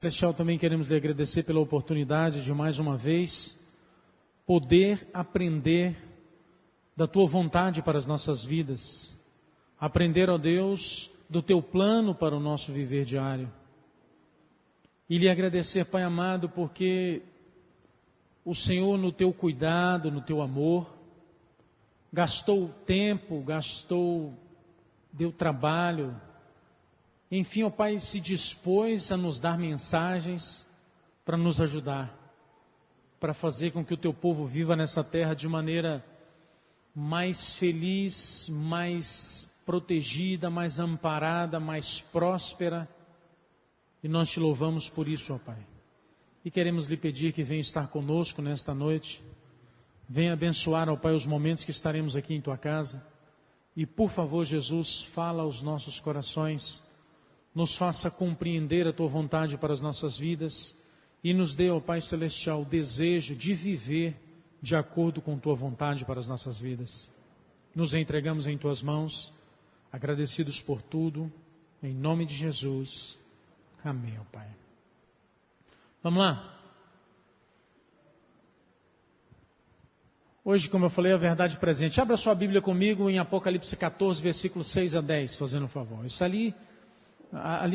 Celestial, também queremos lhe agradecer pela oportunidade de mais uma vez poder aprender da tua vontade para as nossas vidas, aprender, ó Deus, do teu plano para o nosso viver diário. E lhe agradecer, Pai amado, porque o Senhor, no teu cuidado, no teu amor, gastou tempo, deu trabalho, enfim, ó Pai, se dispôs a nos dar mensagens para nos ajudar, para fazer com que o teu povo viva nessa terra de maneira mais feliz, mais protegida, mais amparada, mais próspera. E nós te louvamos por isso, ó Pai. E queremos lhe pedir que venha estar conosco nesta noite. Venha abençoar, ó Pai, os momentos que estaremos aqui em tua casa. E por favor, Jesus, fala aos nossos corações. Nos faça compreender a tua vontade para as nossas vidas. E nos dê, ó Pai Celestial, o desejo de viver de acordo com tua vontade para as nossas vidas. Nos entregamos em tuas mãos, agradecidos por tudo, em nome de Jesus. Amém, ó Pai. Vamos lá. Hoje, como eu falei, a verdade presente. Abra sua Bíblia comigo em Apocalipse 14, versículos 6 a 10, fazendo um favor. Isso ali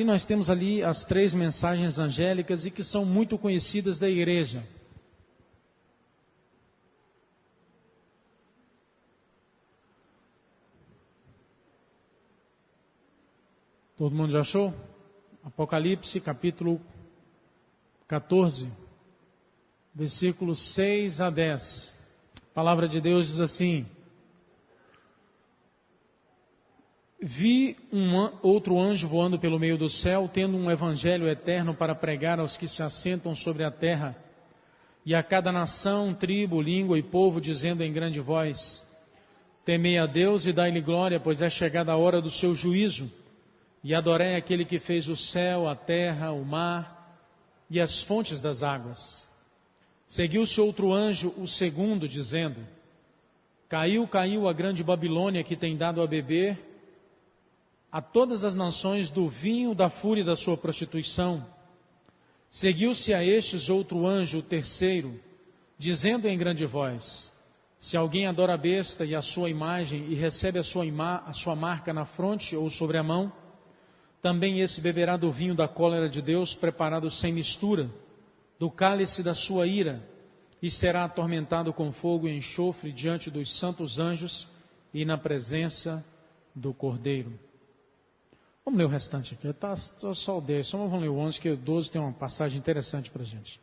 nós temos ali as 3 mensagens angélicas e que são muito conhecidas da igreja. Todo mundo já achou? Apocalipse capítulo 14, versículos 6 a 10. A palavra de Deus diz assim: Vi outro anjo voando pelo meio do céu, tendo um evangelho eterno para pregar aos que se assentam sobre a terra, e a cada nação, tribo, língua e povo, dizendo em grande voz: Temei a Deus e dai-lhe glória, pois é chegada a hora do seu juízo. E adorei aquele que fez o céu, a terra, o mar e as fontes das águas. Seguiu-se outro anjo, o segundo, dizendo: Caiu a grande Babilônia, que tem dado a beber a todas as nações do vinho da fúria da sua prostituição. Seguiu-se a estes outro anjo, o terceiro, dizendo em grande voz: Se alguém adora a besta e a sua imagem e recebe a sua marca na fronte ou sobre a mão, também esse beberá do vinho da cólera de Deus, preparado sem mistura, do cálice da sua ira, e será atormentado com fogo e enxofre diante dos santos anjos e na presença do Cordeiro. Vamos ler o restante aqui. Está só o 10, só vamos ler o 11, que o 12 tem uma passagem interessante para a gente.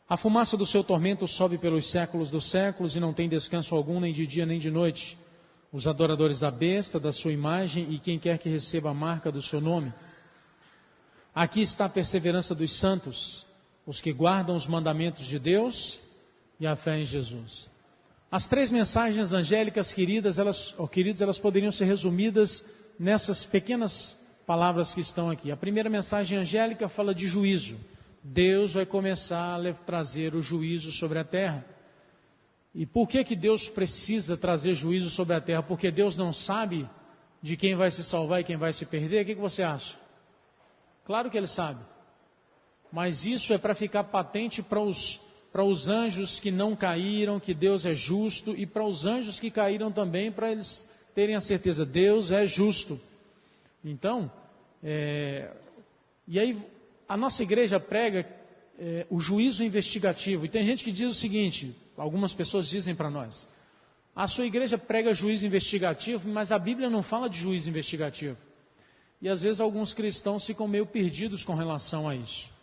A fumaça do seu tormento sobe pelos séculos dos séculos e não tem descanso algum, nem de dia nem de noite. Os adoradores da besta, da sua imagem e quem quer que receba a marca do seu nome. Aqui está a perseverança dos santos, os que guardam os mandamentos de Deus e a fé em Jesus. As 3 mensagens angélicas, queridos, elas poderiam ser resumidas nessas pequenas palavras que estão aqui. A primeira mensagem angélica fala de juízo. Deus vai começar a trazer o juízo sobre a terra. E por que Deus precisa trazer juízo sobre a terra? Porque Deus não sabe de quem vai se salvar e quem vai se perder? O que você acha? Claro que Ele sabe. Mas isso é para ficar patente para os anjos que não caíram, que Deus é justo, e para os anjos que caíram também, para eles terem a certeza, Deus é justo. Então, e aí a nossa igreja prega o juízo investigativo. E tem gente que diz o seguinte, algumas pessoas dizem para nós: a sua igreja prega juízo investigativo, mas a Bíblia não fala de juízo investigativo. E às vezes alguns cristãos ficam meio perdidos com relação a isso.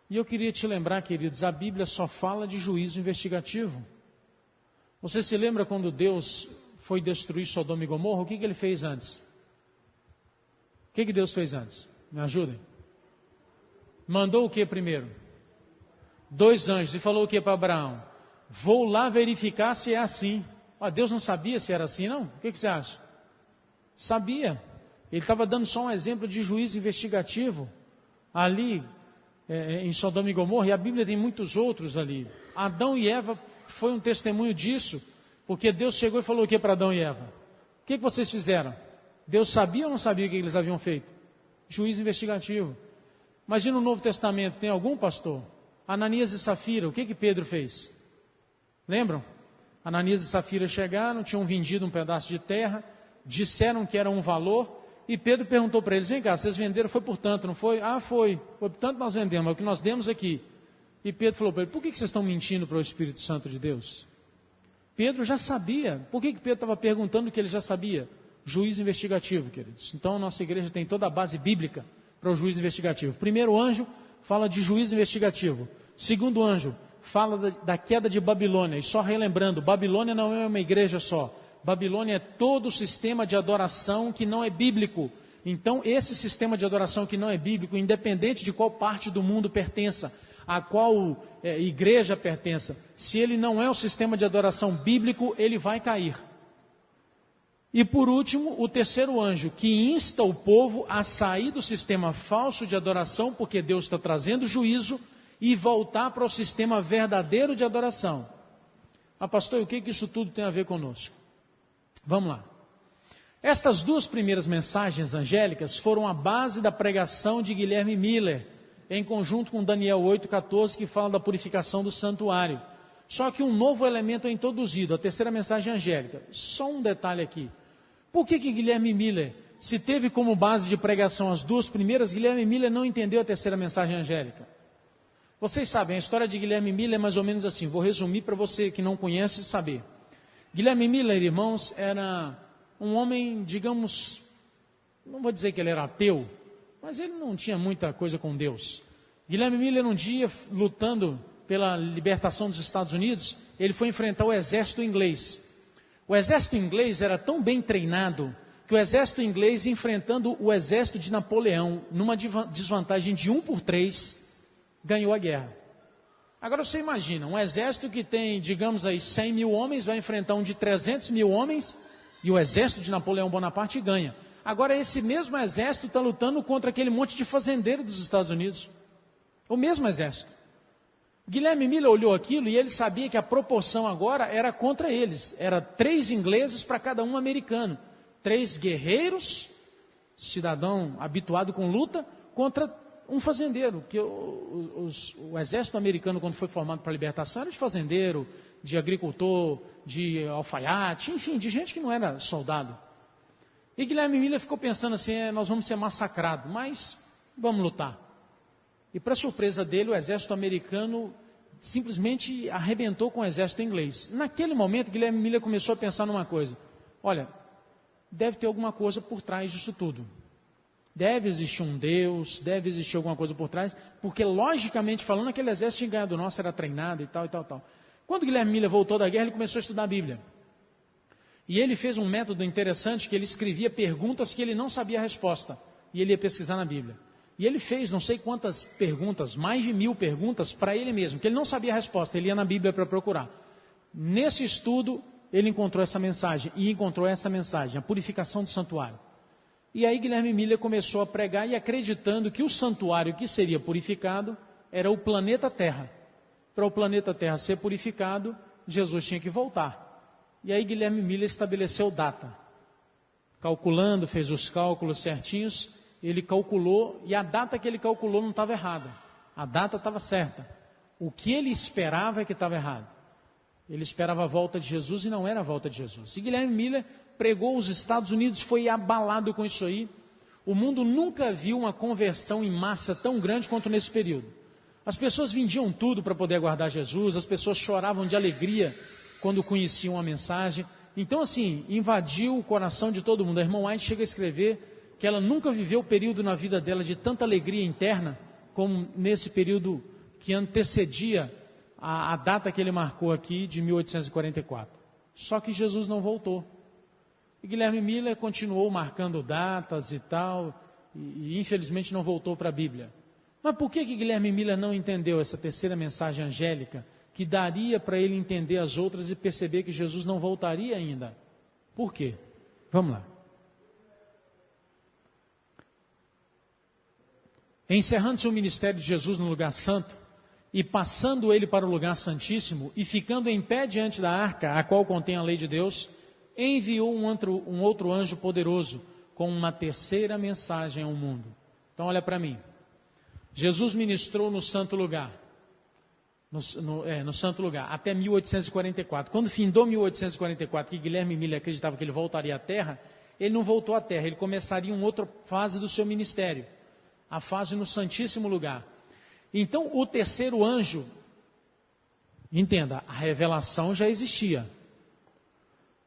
E eu queria te lembrar, queridos, a Bíblia só fala de juízo investigativo. Você se lembra quando Deus foi destruir Sodoma e Gomorra? O que Ele fez antes? O que Deus fez antes? Me ajudem. Mandou o que primeiro? 2 anjos, e falou o que para Abraão? Vou lá verificar se é assim. Deus não sabia se era assim, não? O que você acha? Sabia. Ele estava dando só um exemplo de juízo investigativo ali em Sodoma e Gomorra, e a Bíblia tem muitos outros ali. Adão e Eva foi um testemunho disso, porque Deus chegou e falou o que para Adão e Eva? O que vocês fizeram? Deus sabia ou não sabia o que eles haviam feito? Juízo investigativo. Mas e no Novo Testamento, tem algum, pastor? Ananias e Safira, o que Pedro fez? Lembram? Ananias e Safira chegaram, tinham vendido um pedaço de terra, disseram que era um valor, e Pedro perguntou para eles, vem cá, vocês venderam, foi por tanto, não foi? Ah, foi por tanto nós vendemos, é o que nós demos aqui. E Pedro falou para ele, por que vocês estão mentindo para o Espírito Santo de Deus? Pedro já sabia. Por que Pedro estava perguntando o que ele já sabia? Juízo investigativo, queridos. Então a nossa igreja tem toda a base bíblica para o juízo investigativo. Primeiro anjo fala de juízo investigativo. Segundo anjo fala da queda de Babilônia. E só relembrando, Babilônia não é uma igreja só. Babilônia é todo o sistema de adoração que não é bíblico. Então esse sistema de adoração que não é bíblico, independente de qual parte do mundo pertença, a qual igreja pertença, se ele não é o sistema de adoração bíblico, ele vai cair. E por último, o terceiro anjo, que insta o povo a sair do sistema falso de adoração, porque Deus está trazendo juízo, e voltar para o sistema verdadeiro de adoração. Ah, pastor, e o que isso tudo tem a ver conosco? Vamos lá. Estas duas primeiras mensagens angélicas foram a base da pregação de Guilherme Miller, em conjunto com Daniel 8,14, que fala da purificação do santuário. Só que um novo elemento é introduzido, a terceira mensagem angélica. Só um detalhe aqui. Por que Guilherme Miller, se teve como base de pregação as duas primeiras, Guilherme Miller não entendeu a terceira mensagem angélica? Vocês sabem, a história de Guilherme Miller é mais ou menos assim, vou resumir para você que não conhece saber. Guilherme Miller, irmãos, era um homem, digamos, não vou dizer que ele era ateu, mas ele não tinha muita coisa com Deus. Guilherme Miller, um dia, lutando pela libertação dos Estados Unidos, ele foi enfrentar o exército inglês. O exército inglês era tão bem treinado, que o exército inglês, enfrentando o exército de Napoleão, numa desvantagem de 1-3, ganhou a guerra. Agora você imagina, um exército que tem, digamos aí, 100 mil homens, vai enfrentar um de 300 mil homens, e o exército de Napoleão Bonaparte ganha. Agora esse mesmo exército está lutando contra aquele monte de fazendeiro dos Estados Unidos. O mesmo exército. Guilherme Miller olhou aquilo e ele sabia que a proporção agora era contra eles. Era 3 ingleses para cada um americano. 3 guerreiros, cidadão habituado com luta, contra um fazendeiro. Que o exército americano, quando foi formado para a libertação, era de fazendeiro, de agricultor, de alfaiate, enfim, de gente que não era soldado. E Guilherme Miller ficou pensando assim, nós vamos ser massacrados, mas vamos lutar. E para surpresa dele, o exército americano simplesmente arrebentou com o exército inglês. Naquele momento, Guilherme Miller começou a pensar numa coisa. Olha, deve ter alguma coisa por trás disso tudo. Deve existir um Deus, deve existir alguma coisa por trás, porque logicamente falando, aquele exército tinha ganhado, nosso era treinado e tal, e tal, tal. Quando Guilherme Miller voltou da guerra, ele começou a estudar a Bíblia. E ele fez um método interessante, que ele escrevia perguntas que ele não sabia a resposta. E ele ia pesquisar na Bíblia. E ele fez não sei quantas perguntas, mais de 1000 perguntas para ele mesmo, que ele não sabia a resposta, ele ia na Bíblia para procurar. Nesse estudo, ele encontrou essa mensagem, e encontrou essa mensagem, a purificação do santuário. E aí Guilherme Miller começou a pregar e acreditando que o santuário que seria purificado era o planeta Terra. Para o planeta Terra ser purificado, Jesus tinha que voltar. E aí Guilherme Miller estabeleceu data. Calculando, fez os cálculos certinhos, ele calculou, e a data que ele calculou não estava errada. A data estava certa. O que ele esperava é que estava errado. Ele esperava a volta de Jesus e não era a volta de Jesus. E Guilherme Miller pregou os Estados Unidos, foi abalado com isso aí. O mundo nunca viu uma conversão em massa tão grande quanto nesse período. As pessoas vendiam tudo para poder aguardar Jesus, as pessoas choravam de alegria quando conheciam a mensagem. Então assim, invadiu o coração de todo mundo. A irmã White chega a escrever que ela nunca viveu o período na vida dela de tanta alegria interna como nesse período que antecedia a data que ele marcou aqui de 1844. Só que Jesus não voltou. E Guilherme Miller continuou marcando datas e tal, e infelizmente não voltou para a Bíblia. Mas por que Guilherme Miller não entendeu essa terceira mensagem angélica, que daria para ele entender as outras e perceber que Jesus não voltaria ainda? Por quê? Vamos lá. Encerrando-se o ministério de Jesus no lugar santo, e passando ele para o lugar santíssimo, e ficando em pé diante da arca, a qual contém a lei de Deus, enviou um outro anjo poderoso, com uma terceira mensagem ao mundo. Então olha para mim. Jesus ministrou no santo lugar, no santo lugar, até 1844. Quando findou 1844, que Guilherme Miller acreditava que ele voltaria à Terra, ele não voltou à Terra, ele começaria uma outra fase do seu ministério, a fase no Santíssimo Lugar. Então, o terceiro anjo, entenda, a revelação já existia,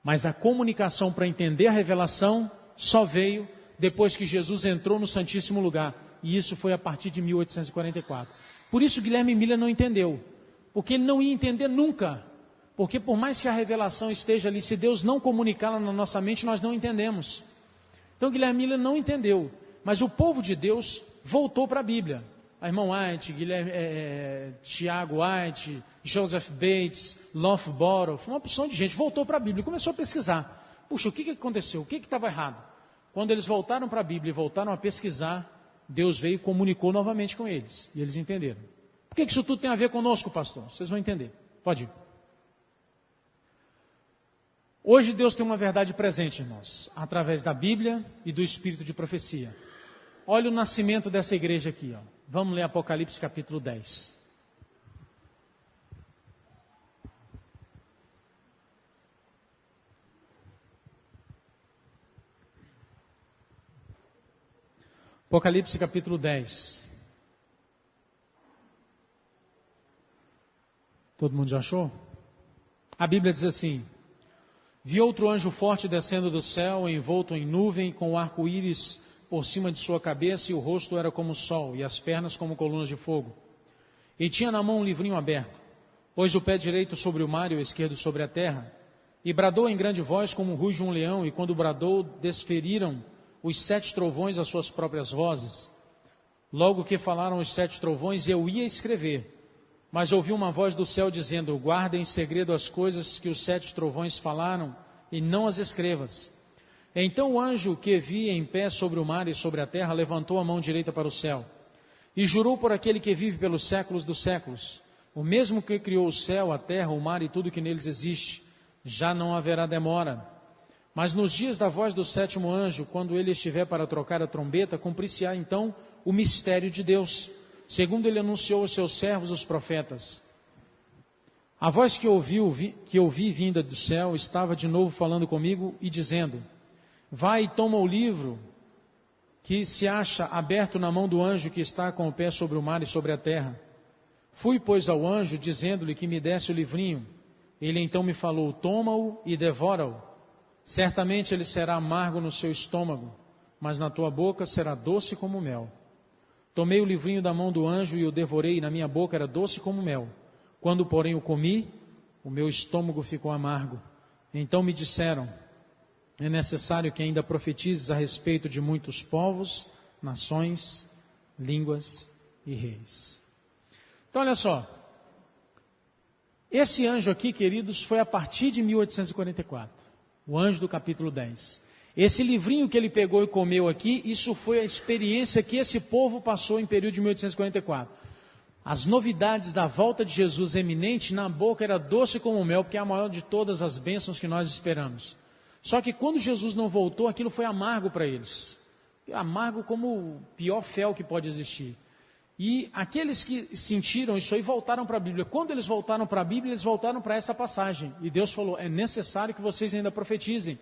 mas a comunicação para entender a revelação só veio depois que Jesus entrou no Santíssimo Lugar, e isso foi a partir de 1844. Por isso Guilherme Miller não entendeu, porque ele não ia entender nunca, porque por mais que a revelação esteja ali, se Deus não comunicá-la na nossa mente, nós não entendemos. Então Guilherme Miller não entendeu, mas o povo de Deus voltou para a Bíblia. A irmão White, Tiago White, Joseph Bates, Loughborough, foi uma porção de gente, voltou para a Bíblia e começou a pesquisar. Puxa, o que aconteceu? O que estava errado? Quando eles voltaram para a Bíblia e voltaram a pesquisar, Deus veio e comunicou novamente com eles. E eles entenderam. Por que isso tudo tem a ver conosco, pastor? Vocês vão entender. Pode ir. Hoje Deus tem uma verdade presente em nós, através da Bíblia e do Espírito de profecia. Olha o nascimento dessa igreja aqui, ó. Vamos ler Apocalipse capítulo 10. Apocalipse capítulo 10. Todo mundo já achou? A Bíblia diz assim: vi outro anjo forte descendo do céu, envolto em nuvem, com o arco-íris por cima de sua cabeça, e o rosto era como o sol, e as pernas como colunas de fogo. E tinha na mão um livrinho aberto, pôs o pé direito sobre o mar e o esquerdo sobre a terra, e bradou em grande voz como o ruge um leão, e quando bradou, desferiram os 7 trovões as suas próprias vozes. Logo que falaram os 7 trovões, eu ia escrever, mas ouvi uma voz do céu dizendo: guarda em segredo as coisas que os 7 trovões falaram, e não as escrevas. Então o anjo que vi em pé sobre o mar e sobre a terra levantou a mão direita para o céu e jurou por aquele que vive pelos séculos dos séculos, o mesmo que criou o céu, a terra, o mar e tudo que neles existe: já não haverá demora. Mas nos dias da voz do 7º anjo, quando ele estiver para trocar a trombeta, cumprir-se-á então o mistério de Deus, segundo ele anunciou aos seus servos os profetas. A voz que ouvi vinda do céu estava de novo falando comigo e dizendo: vai e toma o livro que se acha aberto na mão do anjo que está com o pé sobre o mar e sobre a terra. Fui, pois, ao anjo, dizendo-lhe que me desse o livrinho. Ele então me falou: toma-o e devora-o. Certamente ele será amargo no seu estômago, mas na tua boca será doce como mel. Tomei o livrinho da mão do anjo e o devorei, e na minha boca era doce como mel. Quando, porém, o comi, o meu estômago ficou amargo. Então me disseram: é necessário que ainda profetizes a respeito de muitos povos, nações, línguas e reis. Então, olha só. Esse anjo aqui, queridos, foi a partir de 1844. O anjo do capítulo 10. Esse livrinho que ele pegou e comeu aqui, isso foi a experiência que esse povo passou em período de 1844. As novidades da volta de Jesus eminente, na boca era doce como mel, porque é a maior de todas as bênçãos que nós esperamos. Só que quando Jesus não voltou, aquilo foi amargo para eles. Amargo como o pior fel que pode existir. E aqueles que sentiram isso aí voltaram para a Bíblia. Quando eles voltaram para a Bíblia, eles voltaram para essa passagem. E Deus falou: é necessário que vocês ainda profetizem,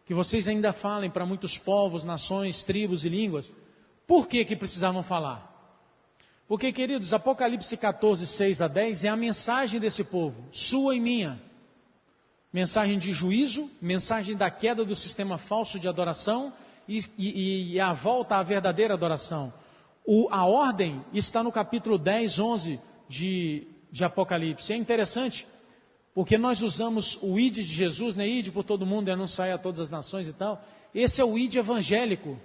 que vocês ainda falem para muitos povos, nações, tribos e línguas. Por que precisavam falar? Porque, queridos, Apocalipse 14, 6 a 10 é a mensagem desse povo, sua e minha. Mensagem de juízo, mensagem da queda do sistema falso de adoração e a volta à verdadeira adoração. A ordem está no capítulo 10, 11 de Apocalipse. É interessante, porque nós usamos o id de Jesus, né? Ide por todo mundo e anunciai a todas as nações e tal. Esse é o id evangélico.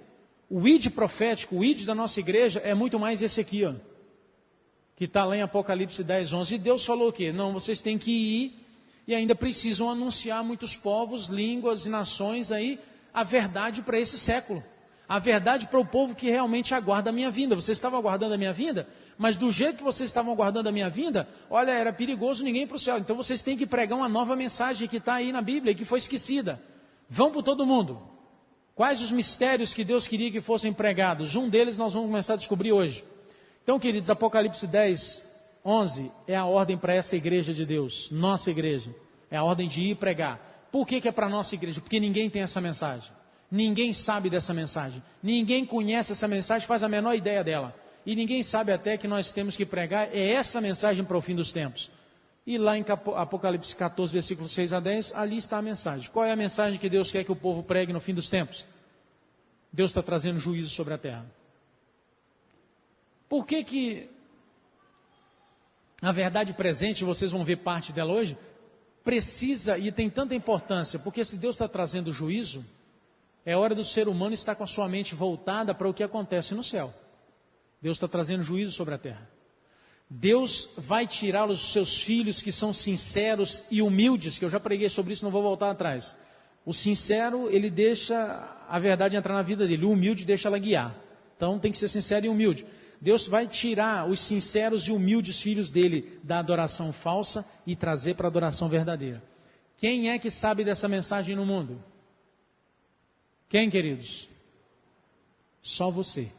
O id profético, o id da nossa igreja é muito mais esse aqui, ó, que está lá em Apocalipse 10, 11. E Deus falou o quê? Não, vocês têm que ir e ainda precisam anunciar a muitos povos, línguas e nações aí a verdade para esse século. A verdade para o povo que realmente aguarda a minha vinda. Vocês estavam aguardando a minha vinda, mas do jeito que vocês estavam aguardando a minha vinda, olha, era perigoso ninguém ir para o céu. Então vocês têm que pregar uma nova mensagem que está aí na Bíblia e que foi esquecida. Vão para todo mundo. Quais os mistérios que Deus queria que fossem pregados? Um deles nós vamos começar a descobrir hoje. Então, queridos, Apocalipse 10, 11 é a ordem para essa igreja de Deus, nossa igreja. É a ordem de ir pregar. Por que é para a nossa igreja? Porque ninguém tem essa mensagem. Ninguém sabe dessa mensagem. Ninguém conhece essa mensagem, faz a menor ideia dela. E ninguém sabe até que nós temos que pregar é essa mensagem para o fim dos tempos. E lá em Apocalipse 14, versículos 6 a 10, ali está a mensagem. Qual é a mensagem que Deus quer que o povo pregue no fim dos tempos? Deus está trazendo juízo sobre a terra. Por que a verdade presente, vocês vão ver parte dela hoje, precisa e tem tanta importância? Porque se Deus está trazendo juízo, é hora do ser humano estar com a sua mente voltada para o que acontece no céu. Deus está trazendo juízo sobre a terra. Deus vai tirar os seus filhos que são sinceros e humildes, que eu já preguei sobre isso, não vou voltar atrás. O sincero, ele deixa a verdade entrar na vida dele, o humilde deixa ela guiar. Então tem que ser sincero e humilde. Deus vai tirar os sinceros e humildes filhos dele da adoração falsa e trazer para a adoração verdadeira. Quem é que sabe dessa mensagem no mundo? Quem, queridos? Só você.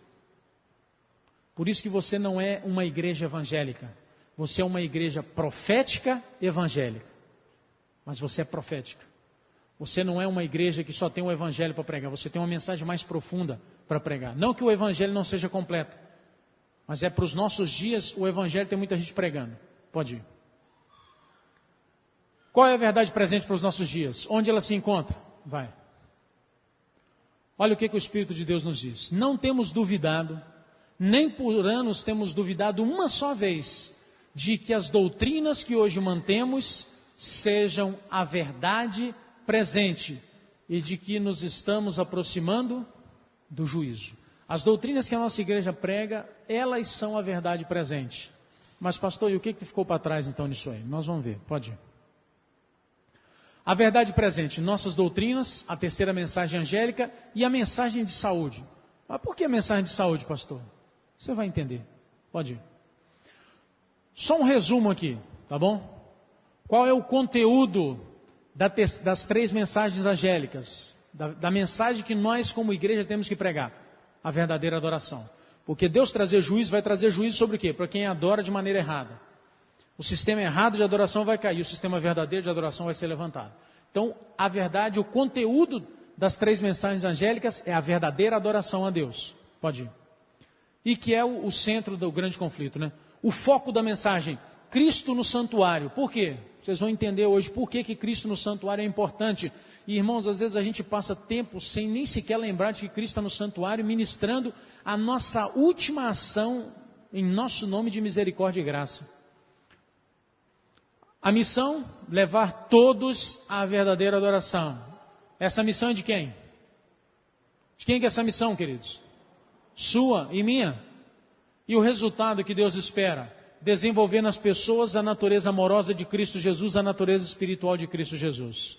Por isso que você não é uma igreja evangélica. Você é uma igreja profética evangélica. Mas você é profética. Você não é uma igreja que só tem o evangelho para pregar. Você tem uma mensagem mais profunda para pregar. Não que o evangelho não seja completo. Mas é para os nossos dias, o evangelho tem muita gente pregando. Pode ir. Qual é a verdade presente para os nossos dias? Onde ela se encontra? Vai. Olha o que o Espírito de Deus nos diz. Não temos duvidado, nem por anos temos duvidado uma só vez, de que as doutrinas que hoje mantemos sejam a verdade presente e de que nos estamos aproximando do juízo. As doutrinas que a nossa igreja prega, elas são a verdade presente. Mas pastor, e o que ficou para trás então nisso aí? Nós vamos ver, pode ir. A verdade presente, nossas doutrinas, a terceira mensagem angélica e a mensagem de saúde. Mas por que a mensagem de saúde, pastor? Você vai entender, pode ir. Só um resumo aqui, tá bom? Qual é o conteúdo das três mensagens angélicas? Da mensagem que nós como igreja temos que pregar? A verdadeira adoração. Porque Deus trazer juízo, vai trazer juízo sobre o quê? Para quem adora de maneira errada. O sistema errado de adoração vai cair, o sistema verdadeiro de adoração vai ser levantado. Então, a verdade, o conteúdo das três mensagens angélicas é a verdadeira adoração a Deus. Pode ir. E que é o centro do grande conflito, né? O foco da mensagem, Cristo no santuário. Por quê? Vocês vão entender hoje por que Cristo no santuário é importante. E irmãos, às vezes a gente passa tempo sem nem sequer lembrar de que Cristo está no santuário, ministrando a nossa última ação em nosso nome de misericórdia e graça. A missão, levar todos à verdadeira adoração. Essa missão é de quem? De quem que é essa missão, queridos? Sua e minha. E o resultado que Deus espera? Desenvolver nas pessoas a natureza amorosa de Cristo Jesus, a natureza espiritual de Cristo Jesus.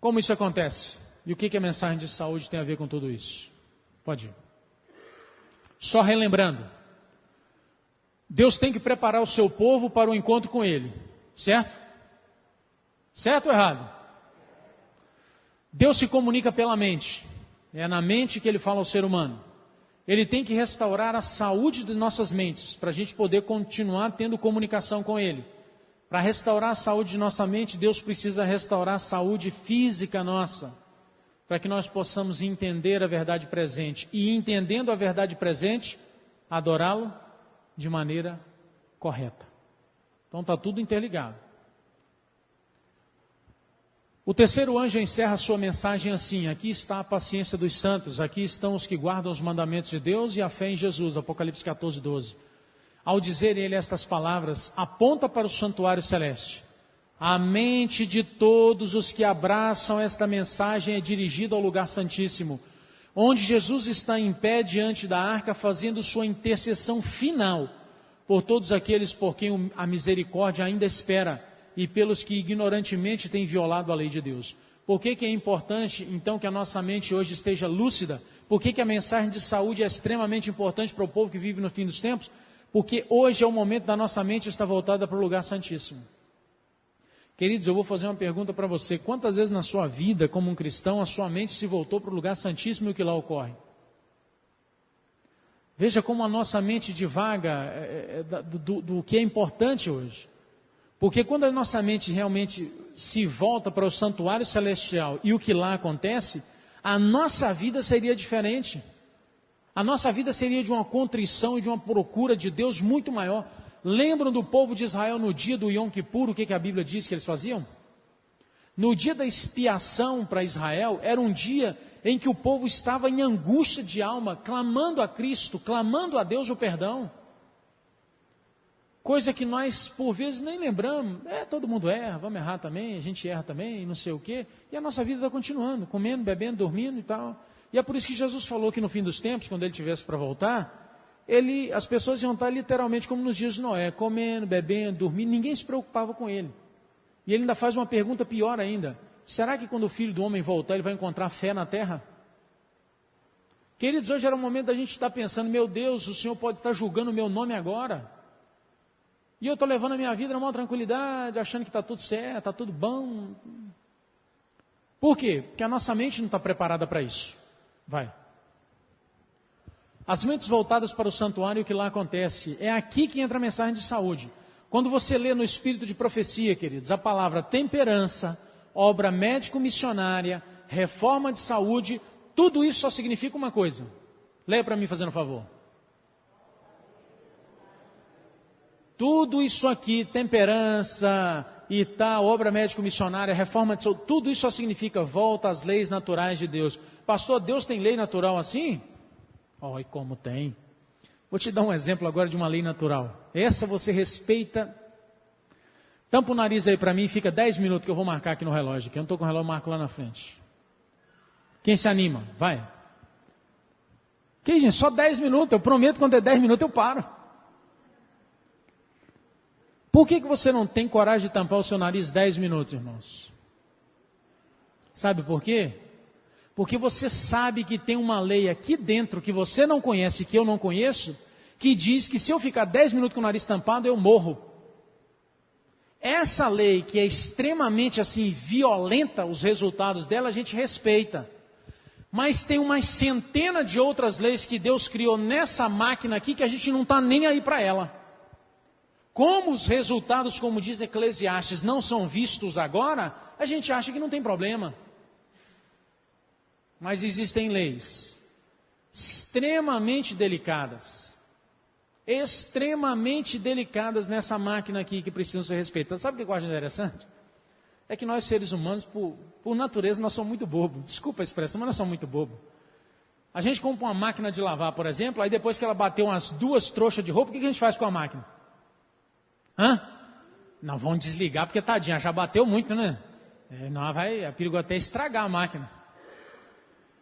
Como isso acontece? E o que a mensagem de saúde tem a ver com tudo isso? Pode ir. Só relembrando. Deus tem que preparar o seu povo para o encontro com Ele. Certo? Certo ou errado? Deus se comunica pela mente. É na mente que Ele fala ao ser humano. Ele tem que restaurar a saúde de nossas mentes, para a gente poder continuar tendo comunicação com Ele. Para restaurar a saúde de nossa mente, Deus precisa restaurar a saúde física nossa, para que nós possamos entender a verdade presente. E entendendo a verdade presente, adorá-lo de maneira correta. Então está tudo interligado. O terceiro anjo encerra sua mensagem assim: aqui está a paciência dos santos, aqui estão os que guardam os mandamentos de Deus e a fé em Jesus, Apocalipse 14, 12. Ao dizer ele estas palavras, aponta para o santuário celeste. A mente de todos os que abraçam esta mensagem é dirigida ao lugar santíssimo, onde Jesus está em pé diante da arca, fazendo sua intercessão final por todos aqueles por quem a misericórdia ainda espera e pelos que ignorantemente têm violado a lei de Deus. Por que é importante, então, que a nossa mente hoje esteja lúcida? Por que a mensagem de saúde é extremamente importante para o povo que vive no fim dos tempos? Porque hoje é o momento da nossa mente estar voltada para o lugar santíssimo. Queridos, eu vou fazer uma pergunta para você. Quantas vezes na sua vida, como um cristão, a sua mente se voltou para o lugar santíssimo e o que lá ocorre? Veja como a nossa mente divaga do que é importante hoje. Porque quando a nossa mente realmente se volta para o santuário celestial e o que lá acontece, a nossa vida seria diferente. A nossa vida seria de uma contrição e de uma procura de Deus muito maior. Lembram do povo de Israel no dia do Yom Kippur, o que a Bíblia diz que eles faziam? No dia da expiação para Israel, era um dia em que o povo estava em angústia de alma, clamando a Cristo, clamando a Deus o perdão. Coisa que nós, por vezes, nem lembramos. Todo mundo erra, vamos errar também, a gente erra também, não sei o quê. E a nossa vida está continuando, comendo, bebendo, dormindo e tal. E é por isso que Jesus falou que no fim dos tempos, quando Ele tivesse para voltar, as pessoas iam estar literalmente como nos dias de Noé, comendo, bebendo, dormindo, ninguém se preocupava com Ele. E Ele ainda faz uma pergunta pior ainda. Será que quando o Filho do Homem voltar, Ele vai encontrar fé na terra? Queridos, hoje era o momento da gente estar pensando, meu Deus, o Senhor pode estar julgando o meu nome agora. E eu estou levando a minha vida na maior tranquilidade, achando que está tudo certo, está tudo bom. Por quê? Porque a nossa mente não está preparada para isso. Vai. As mentes voltadas para o santuário, o que lá acontece? É aqui que entra a mensagem de saúde. Quando você lê no espírito de profecia, queridos, a palavra temperança, obra médico-missionária, reforma de saúde, tudo isso só significa uma coisa. Leia para mim, fazendo um favor. Tudo isso aqui, temperança e tal, obra médico-missionária, reforma de saúde, tudo isso só significa volta às leis naturais de Deus. Pastor, Deus tem lei natural assim? E como tem. Vou te dar um exemplo agora de uma lei natural. Essa você respeita. Tampa o nariz aí para mim e fica 10 minutos que eu vou marcar aqui no relógio. Que eu não estou com o relógio, marco lá na frente. Quem se anima? Vai. Que gente, só 10 minutos. Eu prometo que quando é 10 minutos eu paro. Por que você não tem coragem de tampar o seu nariz 10 minutos, irmãos? Sabe por quê? Porque você sabe que tem uma lei aqui dentro que você não conhece, que eu não conheço, que diz que se eu ficar 10 minutos com o nariz tampado, eu morro. Essa lei que é extremamente assim violenta, os resultados dela a gente respeita. Mas tem uma centena de outras leis que Deus criou nessa máquina aqui que a gente não está nem aí para ela. Como os resultados, como diz Eclesiastes, não são vistos agora, a gente acha que não tem problema. Mas existem leis extremamente delicadas nessa máquina aqui que precisam ser respeitadas. Sabe o que eu acho interessante? É que nós seres humanos, por natureza, nós somos muito bobos. Desculpa a expressão, mas nós somos muito bobos. A gente compra uma máquina de lavar, por exemplo, aí depois que ela bateu umas 2 trouxas de roupa, o que a gente faz com a máquina? Não, vamos desligar porque tadinha, já bateu muito, né? É perigo até estragar a máquina.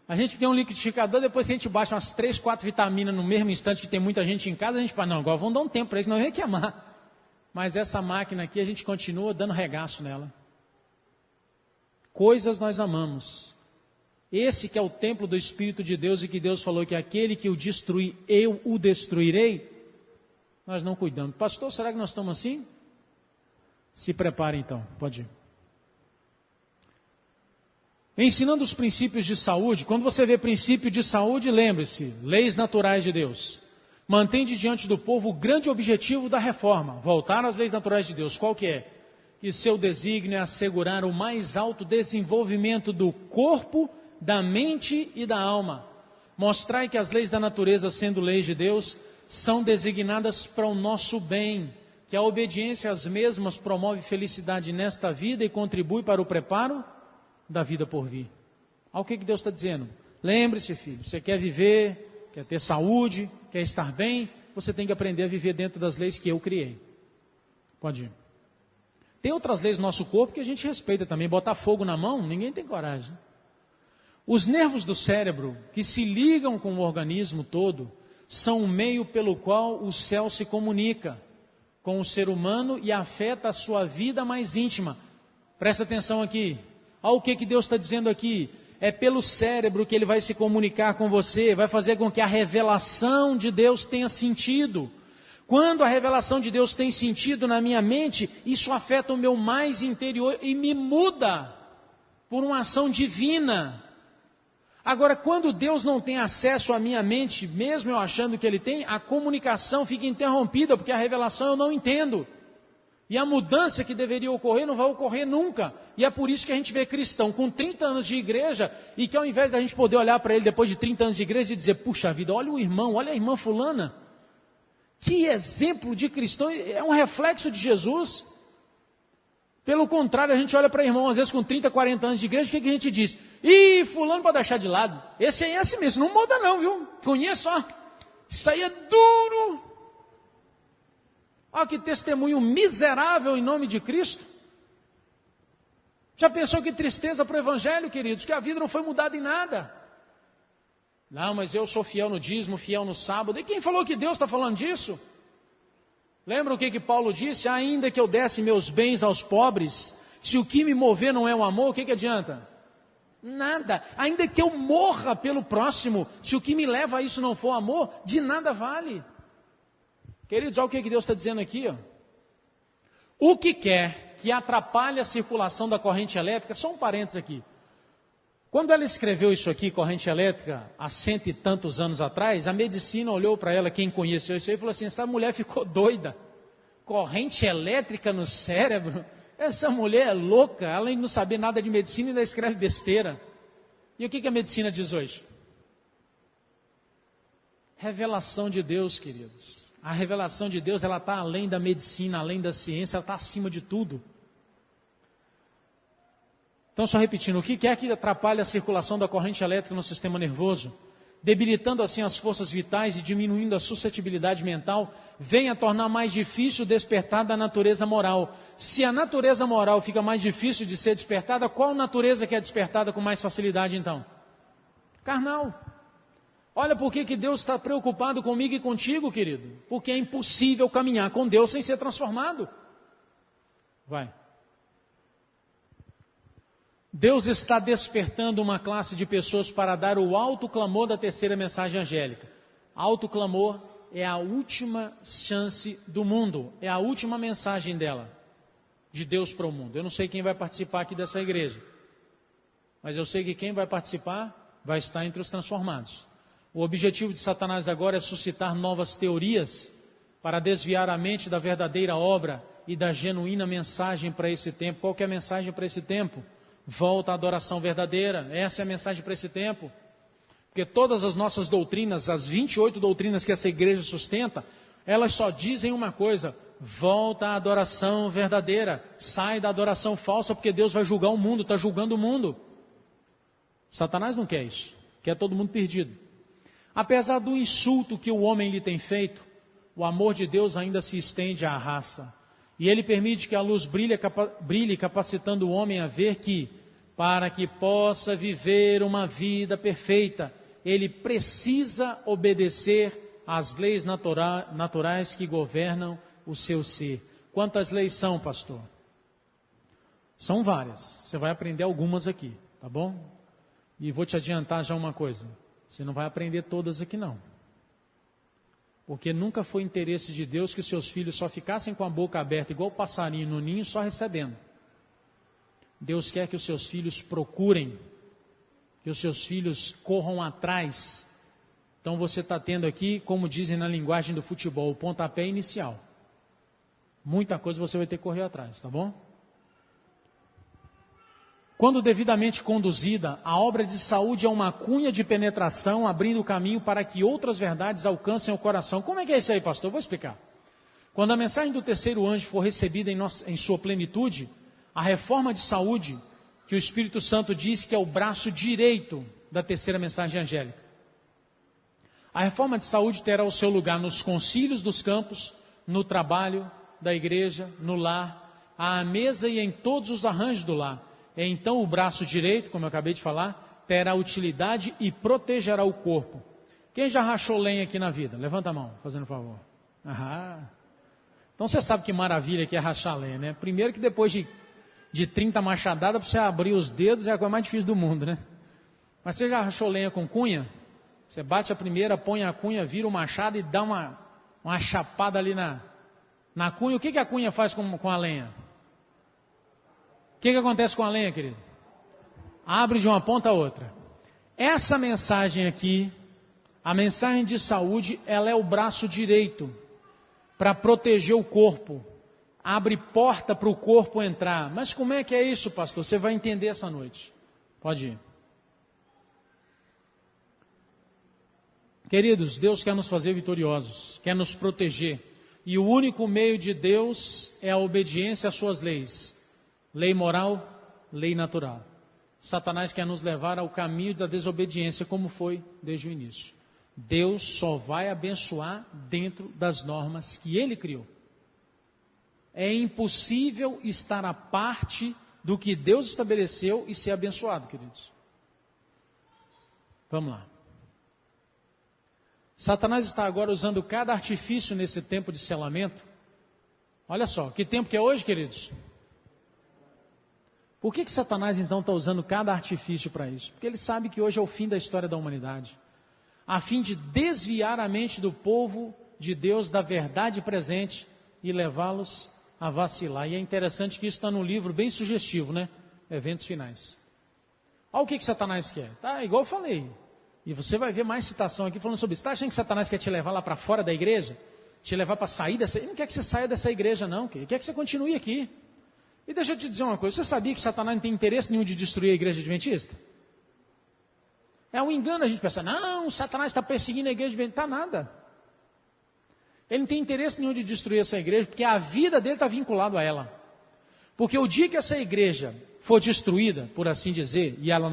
A gente tem um liquidificador, depois que a gente baixa umas 3, 4 vitaminas no mesmo instante que tem muita gente em casa, a gente fala, não, agora vamos dar um tempo para isso, não vai queimar. Mas essa máquina aqui, a gente continua dando regaço nela. Coisas nós amamos. Esse que é o templo do Espírito de Deus e que Deus falou que aquele que o destruir, eu o destruirei. Nós não cuidamos. Pastor, será que nós estamos assim? Se prepare então, pode ir. Ensinando os princípios de saúde, quando você vê princípio de saúde, lembre-se, leis naturais de Deus. Mantende diante do povo o grande objetivo da reforma, voltar às leis naturais de Deus. Qual que é? Que seu desígnio é assegurar o mais alto desenvolvimento do corpo, da mente e da alma. Mostrai que as leis da natureza, sendo leis de Deus, são designadas para o nosso bem, que a obediência às mesmas promove felicidade nesta vida e contribui para o preparo da vida por vir. Olha o que Deus está dizendo. Lembre-se, filho, você quer viver, quer ter saúde, quer estar bem, você tem que aprender a viver dentro das leis que eu criei. Pode ir. Tem outras leis no nosso corpo que a gente respeita também. Botar fogo na mão, ninguém tem coragem. Os nervos do cérebro, que se ligam com o organismo todo, são o meio pelo qual o céu se comunica com o ser humano e afeta a sua vida mais íntima. Presta atenção aqui. Olha o que Deus está dizendo aqui. É pelo cérebro que ele vai se comunicar com você, vai fazer com que a revelação de Deus tenha sentido. Quando a revelação de Deus tem sentido na minha mente, isso afeta o meu mais interior e me muda por uma ação divina. Agora, quando Deus não tem acesso à minha mente, mesmo eu achando que Ele tem, a comunicação fica interrompida, porque a revelação eu não entendo. E a mudança que deveria ocorrer não vai ocorrer nunca. E é por isso que a gente vê cristão com 30 anos de igreja e que ao invés da gente poder olhar para ele depois de 30 anos de igreja e dizer, puxa vida, olha o irmão, olha a irmã fulana. Que exemplo de cristão, é um reflexo de Jesus. Pelo contrário, a gente olha para irmão, às vezes com 30, 40 anos de igreja, o que a gente diz? Ih, fulano pode deixar de lado. Esse aí é assim mesmo, não muda não, viu? Conheço, ó. Isso aí é duro. Olha que testemunho miserável em nome de Cristo. Já pensou que tristeza para o Evangelho, queridos? Que a vida não foi mudada em nada. Não, mas eu sou fiel no dízimo, fiel no sábado. E quem falou que Deus está falando disso? Lembra o que Paulo disse? Ainda que eu desse meus bens aos pobres, se o que me mover não é o amor, o que adianta? Nada. Ainda que eu morra pelo próximo, se o que me leva a isso não for amor, de nada vale. Queridos, olha o que Deus está dizendo aqui. Ó. O que quer que atrapalhe a circulação da corrente elétrica, só um parênteses aqui. Quando ela escreveu isso aqui, corrente elétrica, há 100 e tantos anos atrás, a medicina olhou para ela, quem conheceu isso aí, e falou assim, essa mulher ficou doida. Corrente elétrica no cérebro? Essa mulher é louca, ela não sabe nada de medicina e ainda escreve besteira. E o que a medicina diz hoje? Revelação de Deus, queridos. A revelação de Deus, ela está além da medicina, além da ciência, ela está acima de tudo. Então, só repetindo, o que é que atrapalha a circulação da corrente elétrica no sistema nervoso, debilitando assim as forças vitais e diminuindo a suscetibilidade mental, vem a tornar mais difícil o despertar da natureza moral. Se a natureza moral fica mais difícil de ser despertada, qual natureza que é despertada com mais facilidade então? Carnal. Olha por que Deus está preocupado comigo e contigo, querido. Porque é impossível caminhar com Deus sem ser transformado. Vai. Deus está despertando uma classe de pessoas para dar o alto clamor da terceira mensagem angélica. Alto clamor é a última chance do mundo. É a última mensagem dela. De Deus para o mundo. Eu não sei quem vai participar aqui dessa igreja. Mas eu sei que quem vai participar vai estar entre os transformados. O objetivo de Satanás agora é suscitar novas teorias para desviar a mente da verdadeira obra e da genuína mensagem para esse tempo. Qual que é a mensagem para esse tempo? Volta à adoração verdadeira. Essa é a mensagem para esse tempo. Porque todas as nossas doutrinas, as 28 doutrinas que essa igreja sustenta, elas só dizem uma coisa: volta à adoração verdadeira. Sai da adoração falsa, porque Deus vai julgar o mundo, está julgando o mundo. Satanás não quer isso. Quer todo mundo perdido. Apesar do insulto que o homem lhe tem feito, o amor de Deus ainda se estende à raça. E Ele permite que a luz brilhe, capacitando o homem a ver que, para que possa viver uma vida perfeita, ele precisa obedecer às leis naturais que governam o seu ser. Quantas leis são, pastor? São várias. Você vai aprender algumas aqui, tá bom? E vou te adiantar já uma coisa. Você não vai aprender todas aqui não. Porque nunca foi interesse de Deus que seus filhos só ficassem com a boca aberta, igual passarinho no ninho, só recebendo. Deus quer que os seus filhos procurem, que os seus filhos corram atrás. Então você está tendo aqui, como dizem na linguagem do futebol, o pontapé inicial. Muita coisa você vai ter que correr atrás, tá bom? Quando devidamente conduzida, a obra de saúde é uma cunha de penetração, abrindo o caminho para que outras verdades alcancem o coração. Como é que é isso aí, pastor? Eu vou explicar. Quando a mensagem do terceiro anjo for recebida em sua plenitude, a reforma de saúde, que o Espírito Santo diz que é o braço direito da terceira mensagem angélica. A reforma de saúde terá o seu lugar nos concílios dos campos, no trabalho da igreja, no lar, à mesa e em todos os arranjos do lar. Então o braço direito, como eu acabei de falar, terá utilidade e protegerá o corpo. Quem já rachou lenha aqui na vida? Levanta a mão, fazendo favor. Então você sabe que maravilha que é rachar lenha, né? Primeiro que depois de 30 machadadas, para você abrir os dedos é a coisa mais difícil do mundo, né? Mas você já rachou lenha com cunha? Você bate a primeira, põe a cunha, vira o machado e dá uma chapada ali na cunha. O que a cunha faz com a lenha? O que acontece com a lenha, querido? Abre de uma ponta a outra. Essa mensagem aqui, a mensagem de saúde, ela é o braço direito para proteger o corpo. Abre porta para o corpo entrar. Mas como é que é isso, pastor? Você vai entender essa noite. Pode ir. Queridos, Deus quer nos fazer vitoriosos, quer nos proteger. E o único meio de Deus é a obediência às suas leis. Lei moral, lei natural. Satanás quer nos levar ao caminho da desobediência, como foi desde o início. Deus só vai abençoar dentro das normas que Ele criou. É impossível estar à parte do que Deus estabeleceu e ser abençoado, queridos. Vamos lá. Satanás está agora usando cada artifício nesse tempo de selamento. Olha só, que tempo que é hoje, queridos? Por que Satanás então está usando cada artifício para isso? Porque ele sabe que hoje é o fim da história da humanidade. A fim de desviar a mente do povo de Deus da verdade presente e levá-los a vacilar. E é interessante que isso está num livro bem sugestivo, né? Eventos Finais. Olha o que Satanás quer. Tá, igual eu falei. E você vai ver mais citação aqui falando sobre isso. Está achando que Satanás quer te levar lá para fora da igreja? Te levar para sair dessa... Ele não quer que você saia dessa igreja, não. Ele quer que você continue aqui. E deixa eu te dizer uma coisa. Você sabia que Satanás não tem interesse nenhum de destruir a igreja adventista? É um engano a gente pensar, não, Satanás está perseguindo a igreja adventista. Está nada. Ele não tem interesse nenhum de destruir essa igreja, porque a vida dele está vinculada a ela. Porque o dia que essa igreja for destruída, por assim dizer, e ela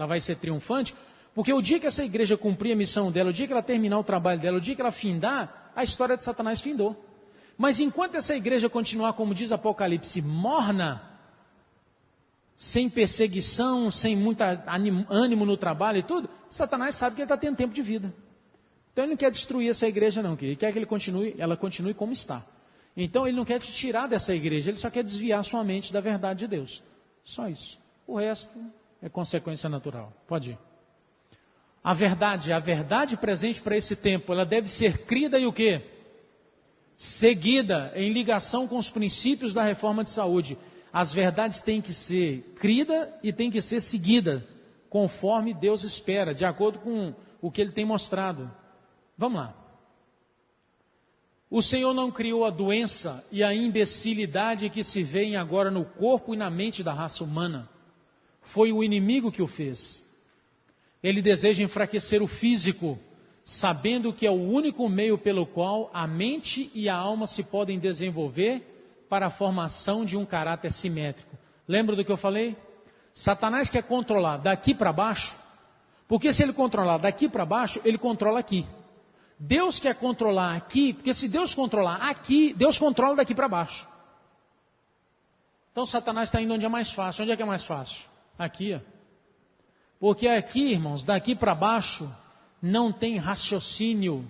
vai ser triunfante... Porque o dia que essa igreja cumprir a missão dela, o dia que ela terminar o trabalho dela, o dia que ela findar, a história de Satanás findou. Mas enquanto essa igreja continuar, como diz Apocalipse, morna, sem perseguição, sem muito ânimo no trabalho e tudo, Satanás sabe que ele está tendo tempo de vida. Então ele não quer destruir essa igreja não, ele quer que ela continue como está. Então ele não quer te tirar dessa igreja, ele só quer desviar sua mente da verdade de Deus. Só isso. O resto é consequência natural. Pode ir. A verdade presente para esse tempo, ela deve ser crida e o quê? Seguida em ligação com os princípios da reforma de saúde. As verdades têm que ser crida e têm que ser seguida, conforme Deus espera, de acordo com o que Ele tem mostrado. Vamos lá. O Senhor não criou a doença e a imbecilidade que se vêem agora no corpo e na mente da raça humana. Foi o inimigo que o fez. Ele deseja enfraquecer o físico, sabendo que é o único meio pelo qual a mente e a alma se podem desenvolver para a formação de um caráter simétrico. Lembra do que eu falei? Satanás quer controlar daqui para baixo, porque se ele controlar daqui para baixo, ele controla aqui. Deus quer controlar aqui, porque se Deus controlar aqui, Deus controla daqui para baixo. Então Satanás está indo onde é mais fácil. Onde é que é mais fácil? Aqui, ó. Porque aqui, irmãos, daqui para baixo, não tem raciocínio,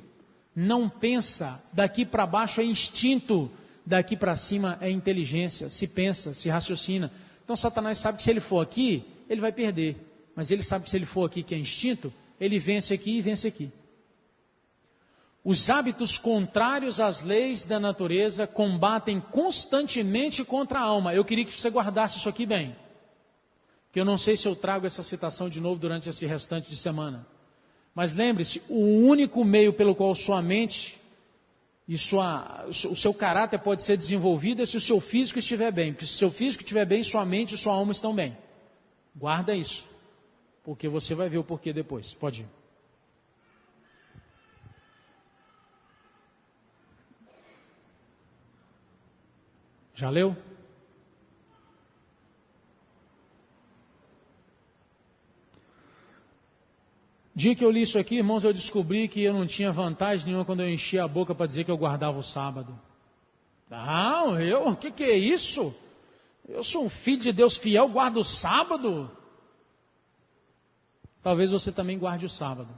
não pensa, daqui para baixo é instinto, daqui para cima é inteligência, se pensa, se raciocina. Então Satanás sabe que se ele for aqui, ele vai perder, mas ele sabe que se ele for aqui, que é instinto, ele vence aqui e vence aqui. Os hábitos contrários às leis da natureza combatem constantemente contra a alma. Eu queria que você guardasse isso aqui bem. Que eu não sei se eu trago essa citação de novo durante esse restante de semana. Mas lembre-se, o único meio pelo qual sua mente e o seu caráter pode ser desenvolvido é se o seu físico estiver bem. Porque se o seu físico estiver bem, sua mente e sua alma estão bem. Guarda isso, porque você vai ver o porquê depois. Pode ir. Já leu? Dia que eu li isso aqui, irmãos, eu descobri que eu não tinha vantagem nenhuma quando eu enchia a boca para dizer que eu guardava o sábado. Não, o que é isso? Eu sou um filho de Deus fiel, guardo o sábado. Talvez você também guarde o sábado.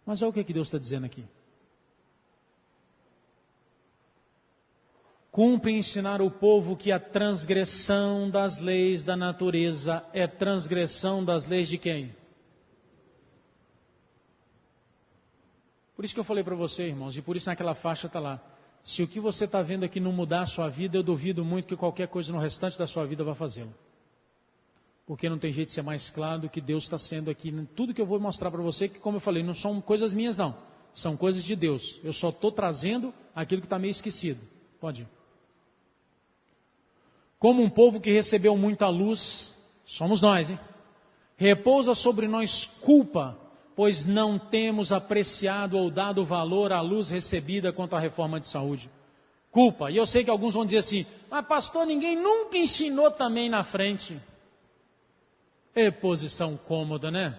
Mas olha o que Deus está dizendo aqui. Cumpre ensinar o povo que a transgressão das leis da natureza é transgressão das leis de quem? Por isso que eu falei para você, irmãos, e por isso naquela faixa está lá. Se o que você está vendo aqui não mudar a sua vida, eu duvido muito que qualquer coisa no restante da sua vida vá fazê-lo. porque não tem jeito de ser mais claro do que Deus está sendo aqui. Tudo que eu vou mostrar para você, que como eu falei, não são coisas minhas não, são coisas de Deus. Eu só estou trazendo aquilo que está meio esquecido. Pode ir. Como um povo que recebeu muita luz, somos nós, hein? Repousa sobre nós culpa, pois não temos apreciado ou dado valor à luz recebida quanto à reforma de saúde. Culpa. E eu sei que alguns vão dizer assim, mas pastor, ninguém nunca ensinou também na frente. É posição cômoda, né?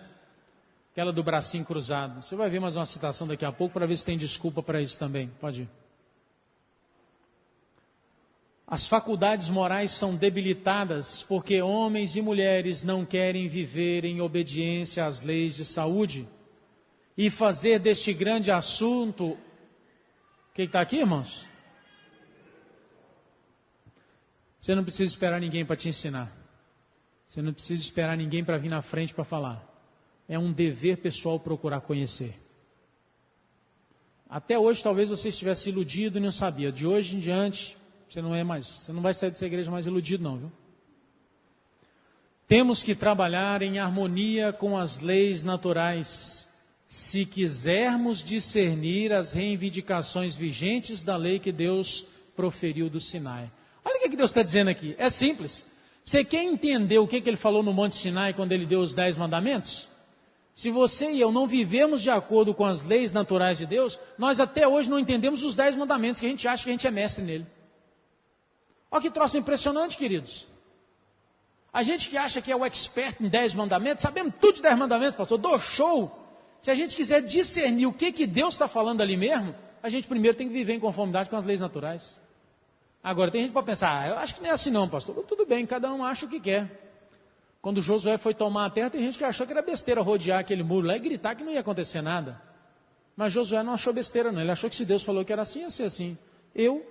Aquela do bracinho cruzado. Você vai ver mais uma citação daqui a pouco para ver se tem desculpa para isso também. Pode ir. As faculdades morais são debilitadas porque homens e mulheres não querem viver em obediência às leis de saúde e fazer deste grande assunto... O que está aqui, irmãos? Você não precisa esperar ninguém para te ensinar. Você não precisa esperar ninguém para vir na frente para falar. É um dever pessoal procurar conhecer. Até hoje talvez você estivesse iludido e não sabia. De hoje em diante... Você não vai sair dessa igreja mais iludido não, viu? Temos que trabalhar em harmonia com as leis naturais, se quisermos discernir as reivindicações vigentes da lei que Deus proferiu do Sinai. Olha o que Deus está dizendo aqui, é simples. Você quer entender o que Ele falou no Monte Sinai quando Ele deu os 10 mandamentos? Se você e eu não vivemos de acordo com as leis naturais de Deus, nós até hoje não entendemos os 10 mandamentos, que a gente acha que a gente é mestre nele. Olha que troço impressionante, queridos. A gente que acha que é o expert em 10 mandamentos, sabemos tudo de 10 mandamentos, pastor, dou show. Se a gente quiser discernir o que Deus está falando ali mesmo, a gente primeiro tem que viver em conformidade com as leis naturais. Agora, tem gente para pensar, eu acho que não é assim não, pastor. Tudo bem, cada um acha o que quer. Quando Josué foi tomar a terra, tem gente que achou que era besteira rodear aquele muro lá e gritar que não ia acontecer nada. Mas Josué não achou besteira não, ele achou que se Deus falou que era assim, ia ser assim. Eu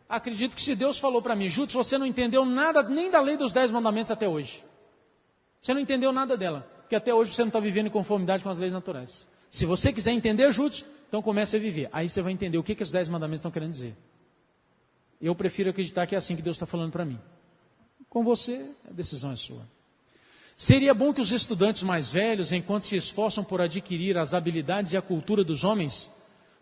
acredito que se Deus falou para mim, Júlio, você não entendeu nada nem da lei dos 10 mandamentos até hoje. Você não entendeu nada dela, porque até hoje você não está vivendo em conformidade com as leis naturais. Se você quiser entender, Júlio, então comece a viver. Aí você vai entender o que os 10 mandamentos estão querendo dizer. Eu prefiro acreditar que é assim que Deus está falando para mim. Com você, a decisão é sua. Seria bom que os estudantes mais velhos, enquanto se esforçam por adquirir as habilidades e a cultura dos homens,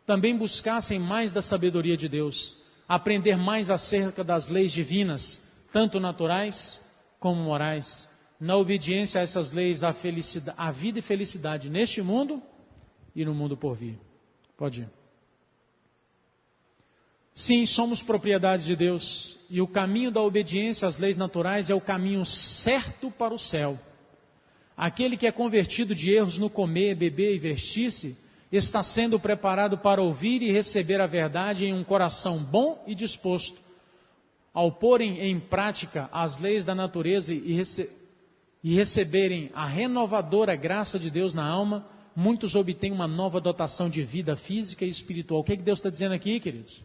também buscassem mais da sabedoria de Deus, aprender mais acerca das leis divinas, tanto naturais como morais, na obediência a essas leis, a vida e felicidade neste mundo e no mundo por vir. Pode ir. Sim, somos propriedade de Deus, e o caminho da obediência às leis naturais é o caminho certo para o céu. Aquele que é convertido de erros no comer, beber e vestir-se, está sendo preparado para ouvir e receber a verdade em um coração bom e disposto. Ao porem em prática as leis da natureza e receberem a renovadora graça de Deus na alma, muitos obtêm uma nova dotação de vida física e espiritual. O que Deus está dizendo aqui, queridos?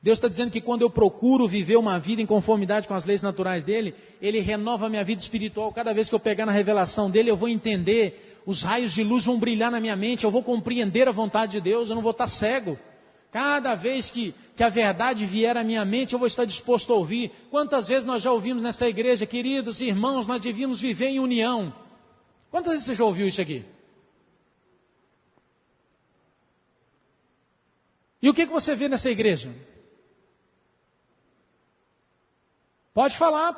Deus está dizendo que quando eu procuro viver uma vida em conformidade com as leis naturais dele, Ele renova a minha vida espiritual. Cada vez que eu pegar na revelação dele, eu vou entender, os raios de luz vão brilhar na minha mente, eu vou compreender a vontade de Deus, eu não vou estar cego. Cada vez que a verdade vier à minha mente, eu vou estar disposto a ouvir. Quantas vezes nós já ouvimos nessa igreja, queridos irmãos, nós devíamos viver em união. Quantas vezes você já ouviu isso aqui? E o que você vê nessa igreja? Pode falar,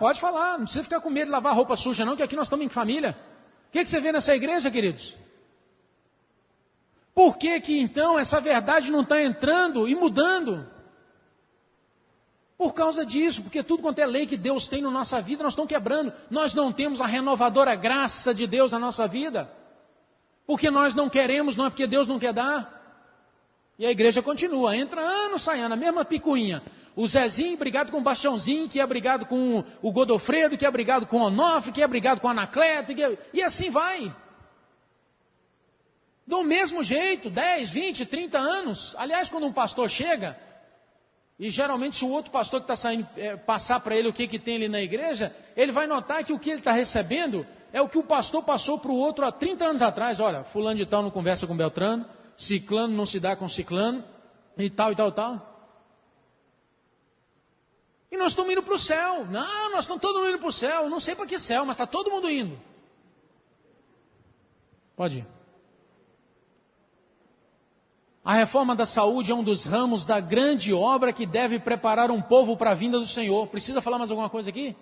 não precisa ficar com medo de lavar roupa suja não, que aqui nós estamos em família. O que você vê nessa igreja, queridos? Por que então essa verdade não está entrando e mudando? Por causa disso, porque tudo quanto é lei que Deus tem na nossa vida, nós estamos quebrando. Nós não temos a renovadora graça de Deus na nossa vida. Porque nós não queremos, não é porque Deus não quer dar. E a igreja continua, entra ano, sai ano, a mesma picuinha. O Zezinho brigado com o Bastiãozinho, que é brigado com o Godofredo, que é brigado com o Onofre, que é brigado com a Anacleto, e assim vai. Do mesmo jeito, 10, 20, 30 anos. Aliás, quando um pastor chega, e geralmente se o outro pastor que está saindo passar para ele o que tem ali na igreja, ele vai notar que o que ele está recebendo é o que o pastor passou para o outro há 30 anos atrás. Olha, fulano de tal não conversa com Beltrano, ciclano não se dá com ciclano, e tal, e tal, e tal. E nós estamos indo para o céu. Não, nós estamos todo mundo indo para o céu. Não sei para que céu, mas está todo mundo indo. Pode ir. A reforma da saúde é um dos ramos da grande obra que deve preparar um povo para a vinda do Senhor. Precisa falar mais alguma coisa aqui?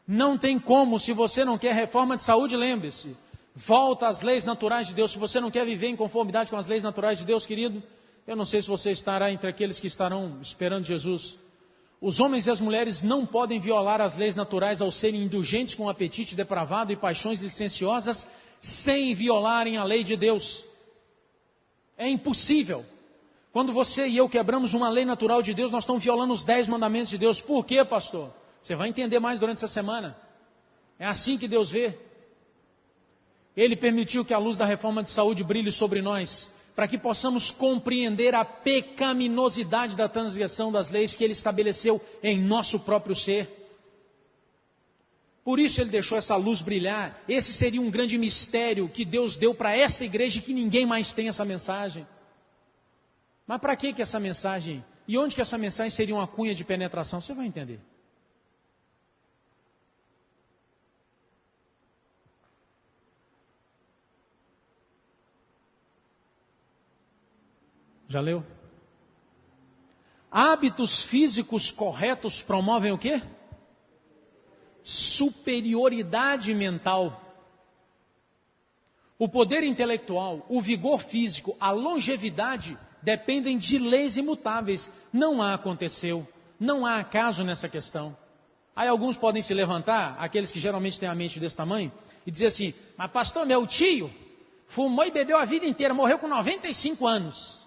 Não tem como, se você não quer reforma de saúde, lembre-se. Volta às leis naturais de Deus. Se você não quer viver em conformidade com as leis naturais de Deus, querido, eu não sei se você estará entre aqueles que estarão esperando Jesus. Os homens e as mulheres não podem violar as leis naturais ao serem indulgentes com apetite depravado e paixões licenciosas, sem violarem a lei de Deus. É impossível. Quando você e eu quebramos uma lei natural de Deus, nós estamos violando os 10 mandamentos de Deus. Por quê, pastor? Você vai entender mais durante essa semana. É assim que Deus vê. Ele permitiu que a luz da reforma de saúde brilhe sobre nós, para que possamos compreender a pecaminosidade da transgressão das leis que Ele estabeleceu em nosso próprio ser. Por isso Ele deixou essa luz brilhar. Esse seria um grande mistério que Deus deu para essa igreja, que ninguém mais tem essa mensagem. Mas para que essa mensagem? E onde que essa mensagem seria uma cunha de penetração? Você vai entender. Já leu? Hábitos físicos corretos promovem o quê? Superioridade mental. O poder intelectual, o vigor físico, a longevidade dependem de leis imutáveis. Não há aconteceu, não há acaso nessa questão. Aí alguns podem se levantar, aqueles que geralmente têm a mente desse tamanho, e dizer assim: mas pastor, meu tio fumou e bebeu a vida inteira, morreu com 95 anos.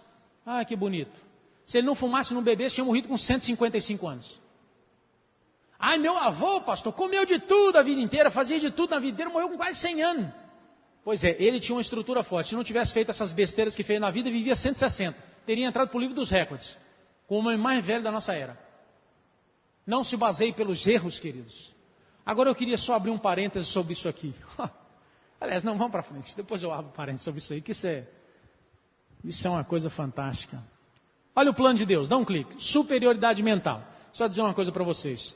Ah, que bonito. Se ele não fumasse e não bebesse, tinha morrido com 155 anos. Ai, meu avô, pastor, comeu de tudo a vida inteira, fazia de tudo na vida inteira, morreu com quase 100 anos. Pois é, ele tinha uma estrutura forte. Se não tivesse feito essas besteiras que fez na vida, vivia 160. Teria entrado para o livro dos recordes, como o homem mais velho da nossa era. Não se baseie pelos erros, queridos. Agora eu queria só abrir um parêntese sobre isso aqui. Aliás, não, vamos para frente. Depois eu abro um parêntese sobre isso aí, que isso é uma coisa fantástica. Olha o plano de Deus, dá um clique. Superioridade mental. Só dizer uma coisa para vocês.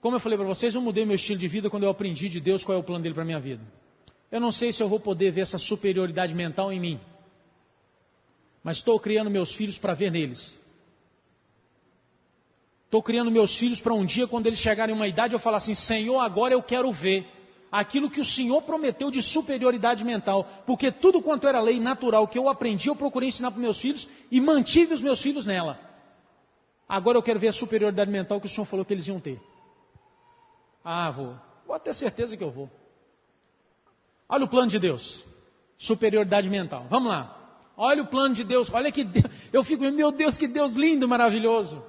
Como eu falei para vocês, eu mudei meu estilo de vida quando eu aprendi de Deus qual é o plano dele para a minha vida. Eu não sei se eu vou poder ver essa superioridade mental em mim. Mas estou criando meus filhos para ver neles. Estou criando meus filhos para um dia, quando eles chegarem a uma idade, eu falar assim: Senhor, agora eu quero ver aquilo que o Senhor prometeu de superioridade mental, porque tudo quanto era lei natural que eu aprendi, eu procurei ensinar para meus filhos e mantive os meus filhos nela. Agora eu quero ver a superioridade mental que o Senhor falou que eles iam ter. Ah, vou ter certeza que eu vou. Olha o plano de Deus, superioridade mental. Vamos lá, olha o plano de Deus. Olha que Deus, eu fico, meu Deus, que Deus lindo, maravilhoso.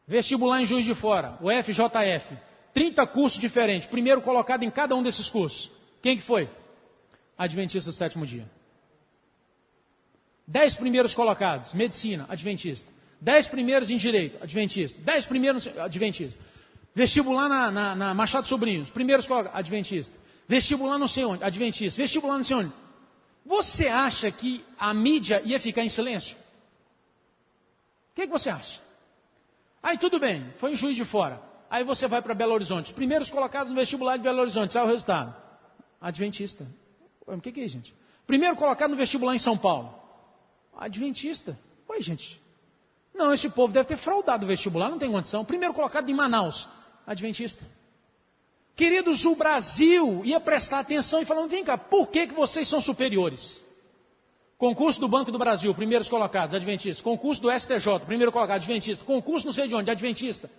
Vestibular em Juiz de Fora, o FJF. 30 cursos diferentes, primeiro colocado em cada um desses cursos. Quem que foi? Adventista do sétimo dia. 10 primeiros colocados, medicina, adventista. 10 primeiros em direito, adventista. 10 primeiros, adventista. Vestibular na Machado Sobrinhos, primeiros colocados, adventista. Vestibular não sei onde, adventista. Vestibular não sei onde. Você acha que a mídia ia ficar em silêncio? O que você acha? Aí tudo bem, foi em Juiz de Fora. Aí você vai para Belo Horizonte. Os primeiros colocados no vestibular de Belo Horizonte. Sai o resultado. Adventista. O que é isso, gente? Primeiro colocado no vestibular em São Paulo. Adventista. Oi, gente. Não, esse povo deve ter fraudado o vestibular, não tem condição. Primeiro colocado em Manaus. Adventista. Queridos, o Brasil ia prestar atenção e falando: vem cá, por que vocês são superiores? Concurso do Banco do Brasil, primeiros colocados, adventista. Concurso do STJ, primeiro colocado, adventista. Concurso não sei de onde, adventista.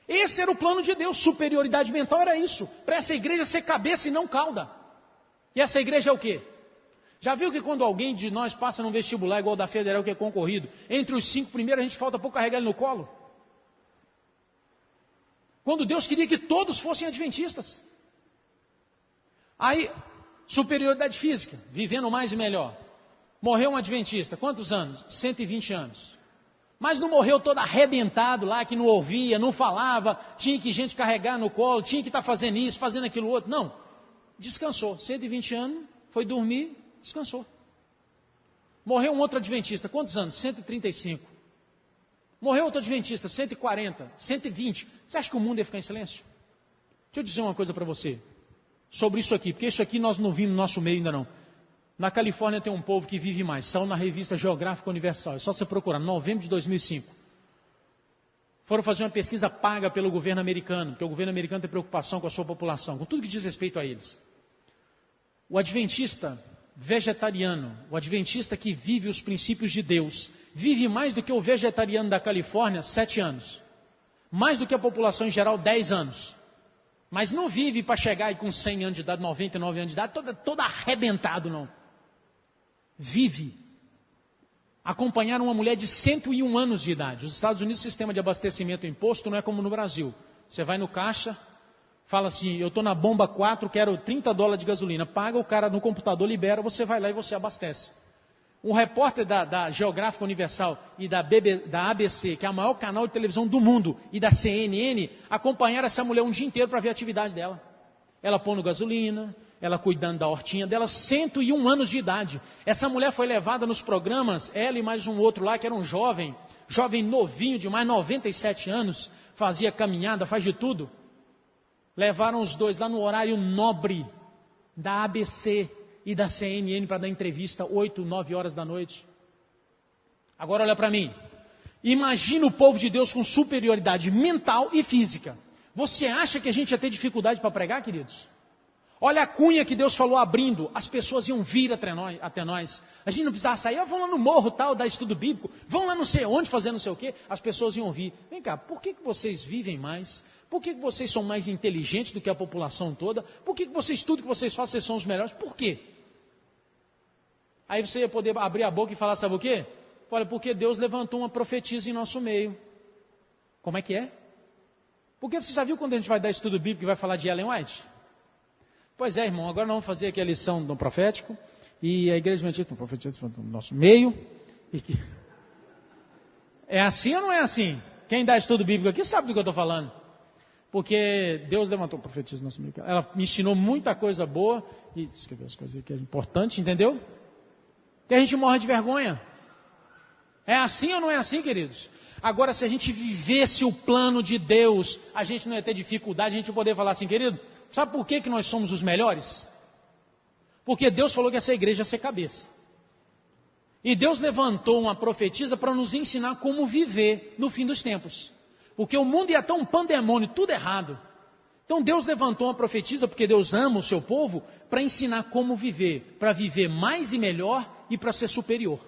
Esse era o plano de Deus, superioridade mental era isso, para essa igreja ser cabeça e não cauda. E essa igreja é o quê? Já viu que quando alguém de nós passa num vestibular igual da Federal, que é concorrido, entre os 5 primeiros a gente falta pouco carregar ele no colo? Quando Deus queria que todos fossem adventistas. Aí, superioridade física, vivendo mais e melhor. Morreu um adventista, quantos anos? 120 anos. Mas não morreu todo arrebentado lá, que não ouvia, não falava, tinha que gente carregar no colo, tinha que estar fazendo isso, fazendo aquilo outro. Não, descansou, 120 anos, foi dormir, descansou. Morreu um outro adventista, quantos anos? 135. Morreu outro adventista, 140, 120. Você acha que o mundo ia ficar em silêncio? Deixa eu dizer uma coisa para você sobre isso aqui, porque isso aqui nós não vimos no nosso meio ainda não. Na Califórnia tem um povo que vive mais, saiu na revista Geográfica Universal, é só você procurar, novembro de 2005. Foram fazer uma pesquisa paga pelo governo americano, porque o governo americano tem preocupação com a sua população, com tudo que diz respeito a eles. O adventista vegetariano, o adventista que vive os princípios de Deus, vive mais do que o vegetariano da Califórnia, 7 anos. Mais do que a população em geral, 10 anos. Mas não vive para chegar aí com 100 anos de idade, 99 anos de idade, todo arrebentado, não. Vive. Acompanhar uma mulher de 101 anos de idade. Os Estados Unidos, o sistema de abastecimento e imposto não é como no Brasil. Você vai no caixa, fala assim, eu estou na bomba 4, quero $30 de gasolina. Paga, o cara no computador libera, você vai lá e você abastece. Um repórter da Geográfica Universal e da ABC, que é o maior canal de televisão do mundo, e da CNN, acompanharam essa mulher um dia inteiro para ver a atividade dela. Ela pondo gasolina, ela cuidando da hortinha dela, 101 anos de idade. Essa mulher foi levada nos programas, ela e mais um outro lá, que era um jovem novinho, de mais 97 anos, fazia caminhada, faz de tudo. Levaram os dois lá no horário nobre da ABC e da CNN para dar entrevista, 8, 9 horas da noite. Agora olha para mim. Imagina o povo de Deus com superioridade mental e física. Você acha que a gente ia ter dificuldade para pregar, queridos? Olha a cunha que Deus falou abrindo, as pessoas iam vir até nós. A gente não precisava sair, vão lá no morro tal, dar estudo bíblico, vão lá não sei onde fazer não sei o quê, as pessoas iam vir. Vem cá, por que vocês vivem mais? Por que vocês são mais inteligentes do que a população toda? Por que vocês, tudo que vocês fazem, vocês são os melhores? Por quê? Aí você ia poder abrir a boca e falar, sabe o quê? Olha, porque Deus levantou uma profetisa em nosso meio. Como é que é? Porque você já viu quando a gente vai dar estudo bíblico e vai falar de Ellen White? Pois é, irmão, agora nós vamos fazer aqui a lição do profético, e a igreja adventista um profetista no nosso meio. É assim ou não é assim? Quem dá estudo bíblico aqui sabe do que eu estou falando. Porque Deus levantou um profetista no nosso meio. Ela me ensinou muita coisa boa, e escreveu as coisas que é importante, entendeu? E a gente morre de vergonha. É assim ou não é assim, queridos? Agora, se a gente vivesse o plano de Deus, a gente não ia ter dificuldade, a gente ia poder falar assim, querido, sabe por que nós somos os melhores? Porque Deus falou que essa igreja ia ser cabeça. E Deus levantou uma profetisa para nos ensinar como viver no fim dos tempos. Porque o mundo ia estar um pandemônio, tudo errado. Então Deus levantou uma profetisa, porque Deus ama o seu povo, para ensinar como viver. Para viver mais e melhor e para ser superior.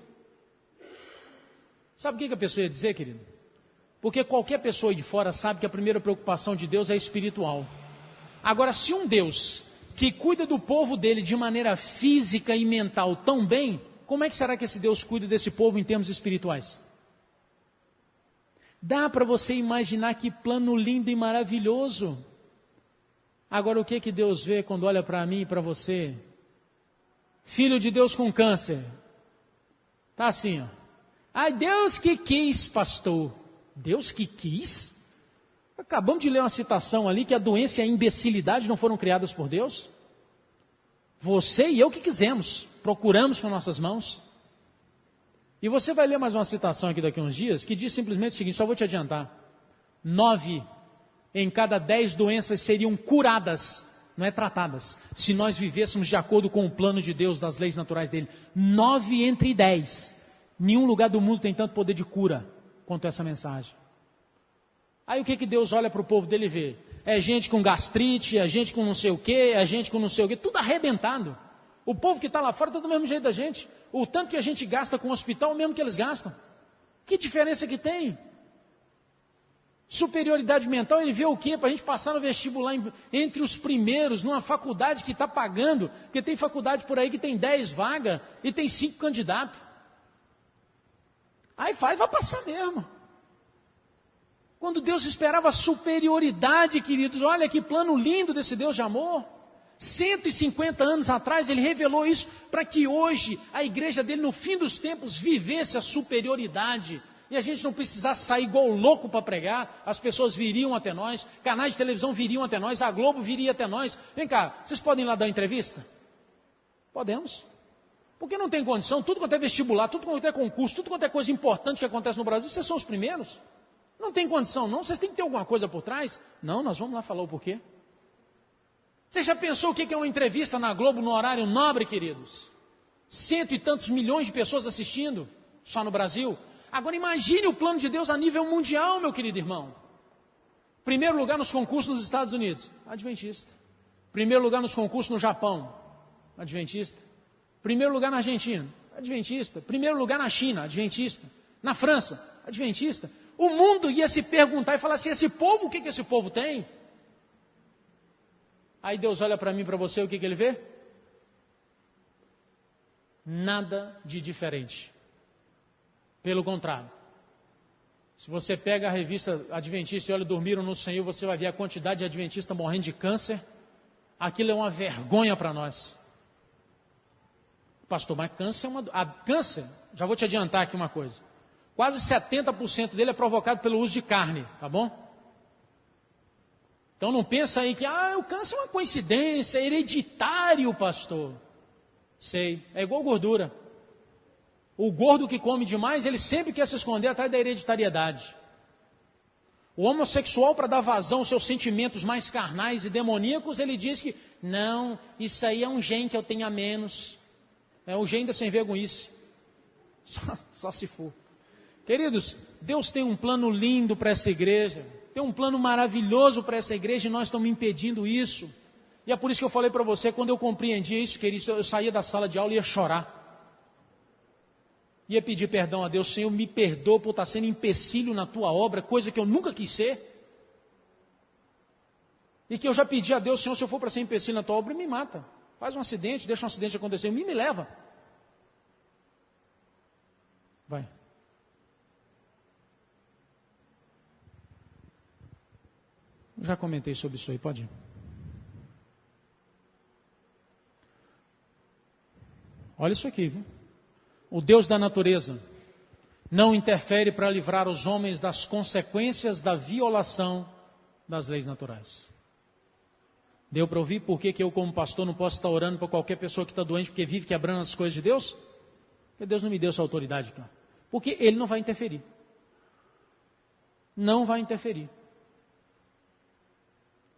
Sabe o que a pessoa ia dizer, querido? Porque qualquer pessoa aí de fora sabe que a primeira preocupação de Deus é espiritual. Agora, se um Deus que cuida do povo dele de maneira física e mental tão bem, como é que será que esse Deus cuida desse povo em termos espirituais? Dá para você imaginar que plano lindo e maravilhoso. Agora, o que Deus vê quando olha para mim e para você? Filho de Deus com câncer. Tá assim, ó. Ai, Deus que quis, pastor. Deus que quis? Acabamos de ler uma citação ali que a doença e a imbecilidade não foram criadas por Deus. Você e eu que quisemos, procuramos com nossas mãos. E você vai ler mais uma citação aqui daqui a uns dias, que diz simplesmente o seguinte, só vou te adiantar. 9 em cada 10 doenças seriam curadas, não é tratadas, se nós vivêssemos de acordo com o plano de Deus, das leis naturais dele. 9 entre 10. Nenhum lugar do mundo tem tanto poder de cura quanto essa mensagem. Aí o que Deus olha para o povo dele e vê? É gente com gastrite, é gente com não sei o quê, é gente com não sei o quê, tudo arrebentado. O povo que está lá fora está do mesmo jeito da gente. O tanto que a gente gasta com o hospital, o mesmo que eles gastam. Que diferença que tem? Superioridade mental, ele vê o quê? Para a gente passar no vestibular entre os primeiros, numa faculdade que está pagando, porque tem faculdade por aí que tem 10 vagas e tem 5 candidatos. Aí vai passar mesmo. Quando Deus esperava superioridade, queridos, olha que plano lindo desse Deus de amor. 150 anos atrás ele revelou isso para que hoje a igreja dele no fim dos tempos vivesse a superioridade. E a gente não precisasse sair igual louco para pregar, as pessoas viriam até nós, canais de televisão viriam até nós, a Globo viria até nós. Vem cá, vocês podem ir lá dar entrevista? Podemos. Porque não tem condição, tudo quanto é vestibular, tudo quanto é concurso, tudo quanto é coisa importante que acontece no Brasil, vocês são os primeiros. Não tem condição não, vocês têm que ter alguma coisa por trás. Não, nós vamos lá falar o porquê. Você já pensou o que é uma entrevista na Globo no horário nobre, queridos? 100 e tantos milhões de pessoas assistindo, só no Brasil. Agora imagine o plano de Deus a nível mundial, meu querido irmão. Primeiro lugar nos concursos nos Estados Unidos, adventista. Primeiro lugar nos concursos no Japão, adventista. Primeiro lugar na Argentina, adventista. Primeiro lugar na China, adventista. Na França, adventista. O mundo ia se perguntar e falar assim, esse povo, o que esse povo tem? Aí Deus olha para mim e para você, o que ele vê? Nada de diferente. Pelo contrário. Se você pega a revista Adventista e olha Dormiram no Senhor, você vai ver a quantidade de adventistas morrendo de câncer. Aquilo é uma vergonha para nós. Pastor, mas câncer, já vou te adiantar aqui uma coisa. Quase 70% dele é provocado pelo uso de carne, tá bom? Então não pensa aí que o câncer é uma coincidência, é hereditário, pastor. Sei, é igual gordura. O gordo que come demais, ele sempre quer se esconder atrás da hereditariedade. O homossexual, para dar vazão aos seus sentimentos mais carnais e demoníacos, ele diz que, não, isso aí é um gene que eu tenho a menos. É o gene da sem vergonhice. Só se for. Queridos, Deus tem um plano lindo para essa igreja. Tem um plano maravilhoso para essa igreja e nós estamos impedindo isso. E é por isso que eu falei para você, quando eu compreendia isso, querido, eu saía da sala de aula e ia chorar. Ia pedir perdão a Deus, Senhor, me perdoa por estar sendo empecilho na tua obra, coisa que eu nunca quis ser. E que eu já pedi a Deus, Senhor, se eu for para ser empecilho na tua obra, me mata. Faz um acidente, deixa um acidente acontecer, me leva. Vai. Já comentei sobre isso aí, pode ir. Olha isso aqui, viu? O Deus da natureza não interfere para livrar os homens das consequências da violação das leis naturais. Deu para ouvir por que eu, como pastor, não posso estar orando para qualquer pessoa que está doente porque vive quebrando as coisas de Deus? Porque Deus não me deu essa autoridade, cara. Porque Ele não vai interferir. Não vai interferir.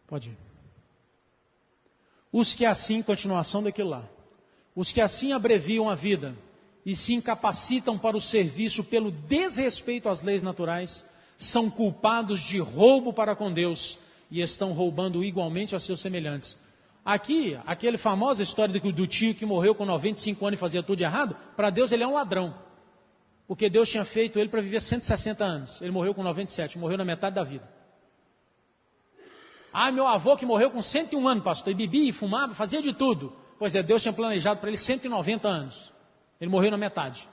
Pode ir. Os que assim, continuação daquilo lá, os que assim abreviam a vida e se incapacitam para o serviço pelo desrespeito às leis naturais, são culpados de roubo para com Deus e estão roubando igualmente aos seus semelhantes. Aqui, aquela famosa história do tio que morreu com 95 anos e fazia tudo de errado, para Deus ele é um ladrão. Porque Deus tinha feito ele para viver 160 anos. Ele morreu com 97, morreu na metade da vida. Meu avô que morreu com 101 anos, pastor, e bebia e fumava, fazia de tudo. Pois é, Deus tinha planejado para ele 190 anos. Ele morreu na metade.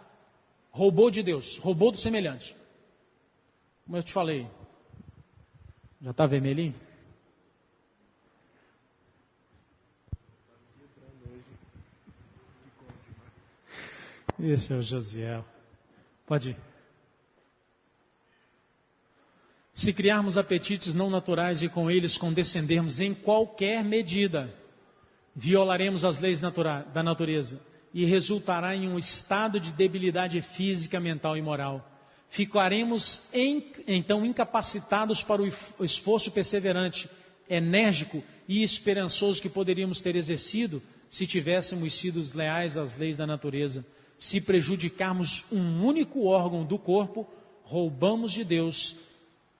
Roubou de Deus, roubou do semelhante. Como eu te falei, já está vermelhinho? Esse é o Josiel. Pode ir. Se criarmos apetites não naturais e com eles condescendermos em qualquer medida, violaremos as leis da natureza e resultará em um estado de debilidade física, mental e moral. Ficaremos então incapacitados para o esforço perseverante, enérgico e esperançoso que poderíamos ter exercido se tivéssemos sido leais às leis da natureza. Se prejudicarmos um único órgão do corpo, roubamos de Deus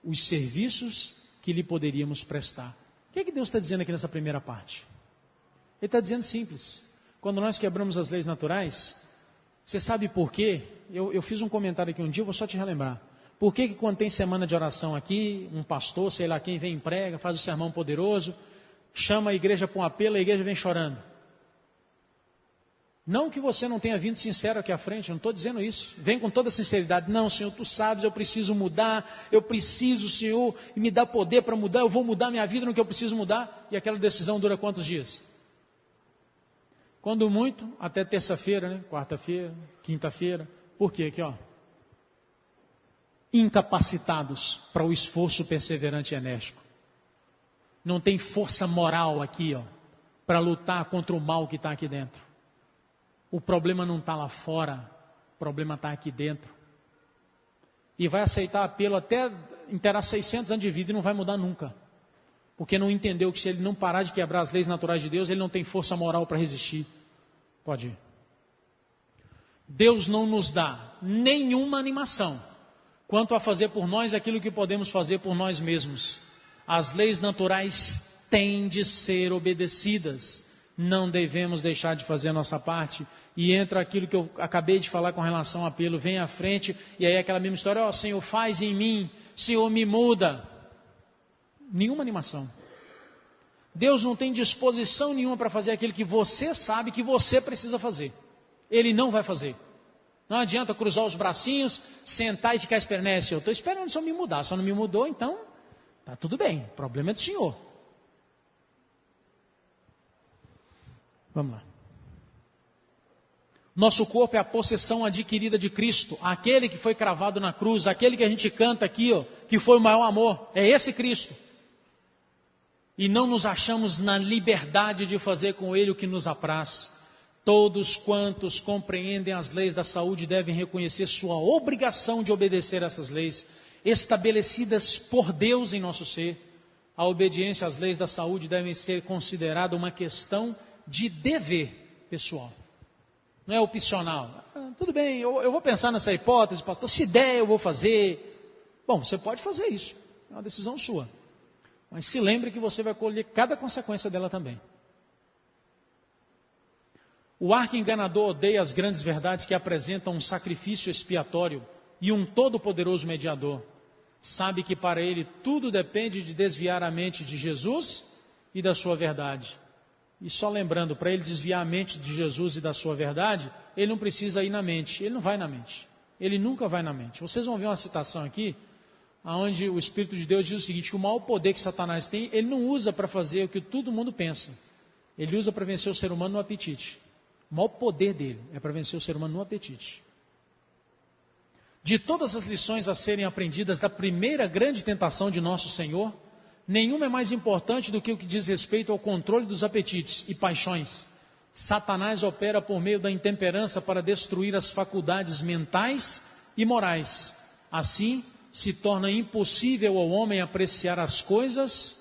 os serviços que lhe poderíamos prestar. O que Deus está dizendo aqui nessa primeira parte? Ele está dizendo simples. Quando nós quebramos as leis naturais, você sabe por quê? Eu fiz um comentário aqui um dia, eu vou só te relembrar. Por que quando tem semana de oração aqui, um pastor, sei lá quem, vem e prega, faz o sermão poderoso, chama a igreja para um apelo, a igreja vem chorando? Não que você não tenha vindo sincero aqui à frente, não estou dizendo isso. Vem com toda sinceridade. Não, Senhor, Tu sabes, eu preciso mudar, eu preciso, Senhor, e me dá poder para mudar, eu vou mudar minha vida no que eu preciso mudar. E aquela decisão dura quantos dias? Quando muito, até terça-feira, né? Quarta-feira, quinta-feira. Por quê? Aqui, ó. Incapacitados para o esforço perseverante e enérgico. Não tem força moral aqui, ó, para lutar contra o mal que está aqui dentro. O problema não está lá fora, o problema está aqui dentro. E vai aceitar apelo até inteirar 600 anos de vida e não vai mudar nunca. Porque não entendeu que se ele não parar de quebrar as leis naturais de Deus, ele não tem força moral para resistir. Pode ir. Deus não nos dá nenhuma animação quanto a fazer por nós aquilo que podemos fazer por nós mesmos. As leis naturais têm de ser obedecidas. Não devemos deixar de fazer a nossa parte. E entra aquilo que eu acabei de falar com relação ao apelo, vem à frente, e aí aquela mesma história, ó, Senhor, faz em mim, Senhor, me muda. Nenhuma animação. Deus não tem disposição nenhuma para fazer aquilo que você sabe que você precisa fazer. Ele não vai fazer. Não adianta cruzar os bracinhos, sentar e ficar esperando. Eu estou esperando o Senhor me mudar. Se não me mudou, então está tudo bem. O problema é do Senhor. Vamos lá. Nosso corpo é a possessão adquirida de Cristo. Aquele que foi cravado na cruz. Aquele que a gente canta aqui, ó, que foi o maior amor. É esse Cristo. E não nos achamos na liberdade de fazer com Ele o que nos apraz. Todos quantos compreendem as leis da saúde devem reconhecer sua obrigação de obedecer a essas leis, estabelecidas por Deus em nosso ser. A obediência às leis da saúde deve ser considerada uma questão de dever pessoal. Não é opcional. Tudo bem, eu vou pensar nessa hipótese, pastor, se der eu vou fazer. Bom, você pode fazer isso, é uma decisão sua. Mas se lembre que você vai colher cada consequência dela também. O arqui-enganador odeia as grandes verdades que apresentam um sacrifício expiatório e um todo-poderoso mediador. Sabe que para ele tudo depende de desviar a mente de Jesus e da sua verdade. E só lembrando, para ele desviar a mente de Jesus e da sua verdade, ele não precisa ir na mente, ele não vai na mente. Ele nunca vai na mente. Vocês vão ver uma citação aqui, onde o Espírito de Deus diz o seguinte, que o maior poder que Satanás tem, ele não usa para fazer o que todo mundo pensa. Ele usa para vencer o ser humano no apetite. O maior poder dele é para vencer o ser humano no apetite. De todas as lições a serem aprendidas da primeira grande tentação de nosso Senhor, nenhuma é mais importante do que o que diz respeito ao controle dos apetites e paixões. Satanás opera por meio da intemperança para destruir as faculdades mentais e morais. Assim, se torna impossível ao homem apreciar as coisas.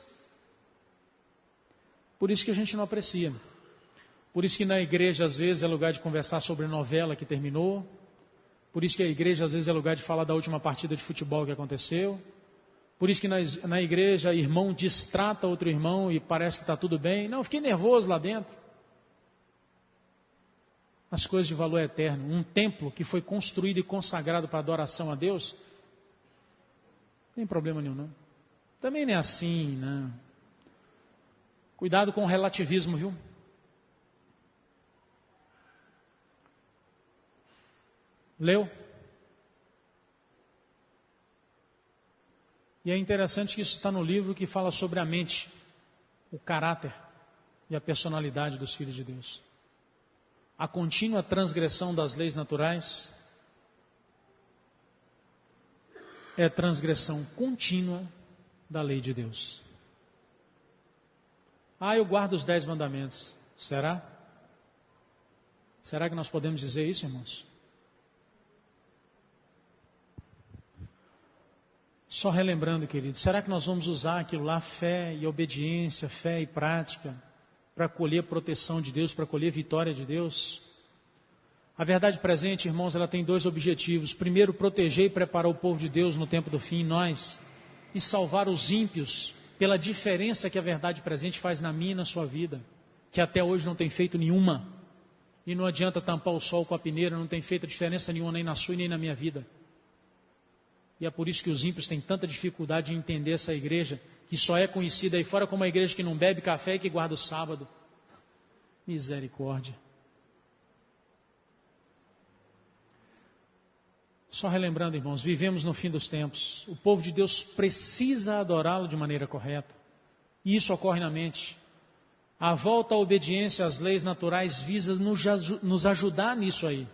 Por isso que a gente não aprecia. Por isso que na igreja às vezes é lugar de conversar sobre a novela que terminou. Por isso que a igreja às vezes é lugar de falar da última partida de futebol que aconteceu. Por isso que na igreja irmão distrata outro irmão e parece que está tudo bem. Não, eu fiquei nervoso lá dentro. As coisas de valor eterno. Um templo que foi construído e consagrado para adoração a Deus, não tem problema nenhum, não. Também não é assim, não. Cuidado com o relativismo, viu? Leu? E é interessante que isso está no livro que fala sobre a mente, o caráter e a personalidade dos filhos de Deus. A contínua transgressão das leis naturais é transgressão contínua da lei de Deus. Eu guardo os 10 mandamentos. Será? Será que nós podemos dizer isso, irmãos? Só relembrando, queridos, será que nós vamos usar aquilo lá, fé e obediência, fé e prática, para colher proteção de Deus, para colher vitória de Deus? A verdade presente, irmãos, ela tem 2 objetivos. Primeiro, proteger e preparar o povo de Deus no tempo do fim, nós, e salvar os ímpios pela diferença que a verdade presente faz na minha e na sua vida, que até hoje não tem feito nenhuma. E não adianta tampar o sol com a peneira, não tem feito diferença nenhuma nem na sua e nem na minha vida. E é por isso que os ímpios têm tanta dificuldade em entender essa igreja, que só é conhecida aí fora como uma igreja que não bebe café e que guarda o sábado. Misericórdia. Só relembrando, irmãos, vivemos no fim dos tempos. O povo de Deus precisa adorá-lo de maneira correta. E isso ocorre na mente. A volta à obediência às leis naturais visa nos ajudar nisso aí.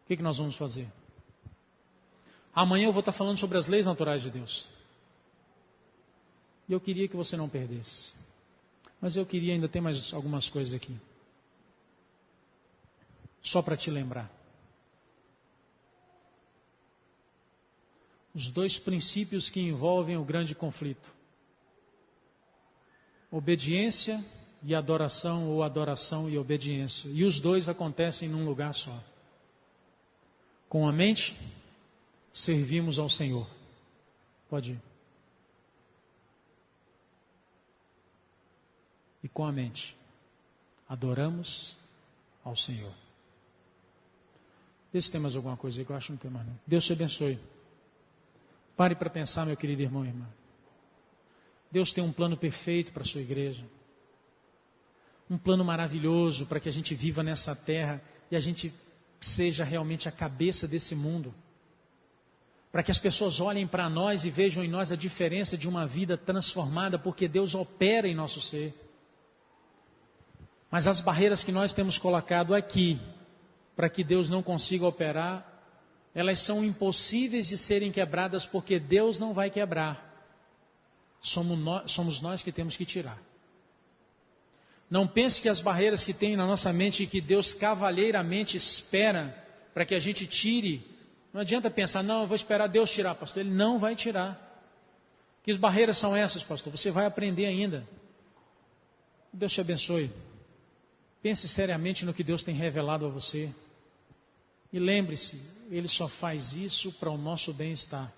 O que nós vamos fazer? Amanhã eu vou estar falando sobre as leis naturais de Deus. E eu queria que você não perdesse. Mas eu queria ainda ter mais algumas coisas aqui. Só para te lembrar. Os dois princípios que envolvem o grande conflito: obediência e adoração, ou adoração e obediência. E os dois acontecem num lugar só. Com a mente, servimos ao Senhor. Pode ir. E com a mente, adoramos ao Senhor. Vê se tem mais alguma coisa aí, que eu acho que não tem mais não. Deus te abençoe. Pare para pensar, meu querido irmão e irmã. Deus tem um plano perfeito para a sua igreja. Um plano maravilhoso para que a gente viva nessa terra e a gente seja realmente a cabeça desse mundo. Para que as pessoas olhem para nós e vejam em nós a diferença de uma vida transformada, porque Deus opera em nosso ser. Mas as barreiras que nós temos colocado aqui, para que Deus não consiga operar, elas são impossíveis de serem quebradas, porque Deus não vai quebrar. Somos nós que temos que tirar. Não pense que as barreiras que tem na nossa mente e que Deus cavalheiramente espera para que a gente tire. Não adianta pensar, não, eu vou esperar Deus tirar, pastor. Ele não vai tirar. Que barreiras são essas, pastor? Você vai aprender ainda. Deus te abençoe. Pense seriamente no que Deus tem revelado a você. E lembre-se, Ele só faz isso para o nosso bem-estar.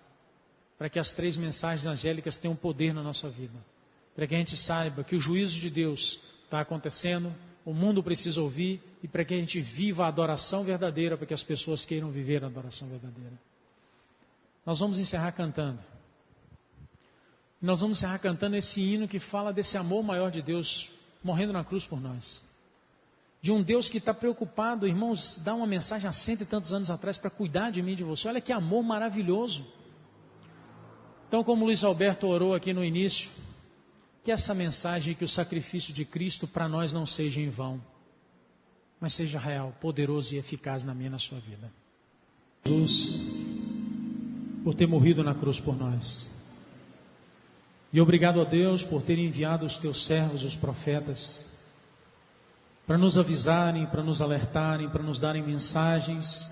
Para que as 3 mensagens angélicas tenham poder na nossa vida. Para que a gente saiba que o juízo de Deus está acontecendo, o mundo precisa ouvir, e para que a gente viva a adoração verdadeira, para que as pessoas queiram viver a adoração verdadeira. Nós vamos encerrar cantando. Nós vamos encerrar cantando esse hino que fala desse amor maior de Deus morrendo na cruz por nós. De um Deus que está preocupado, irmãos, dá uma mensagem há 100 e tantos anos atrás para cuidar de mim e de você. Olha que amor maravilhoso. Então, como Luiz Alberto orou aqui no início, que essa mensagem, que o sacrifício de Cristo para nós não seja em vão, mas seja real, poderoso e eficaz na minha e na sua vida. Jesus, por ter morrido na cruz por nós. E obrigado a Deus por ter enviado os teus servos, os profetas, para nos avisarem, para nos alertarem, para nos darem mensagens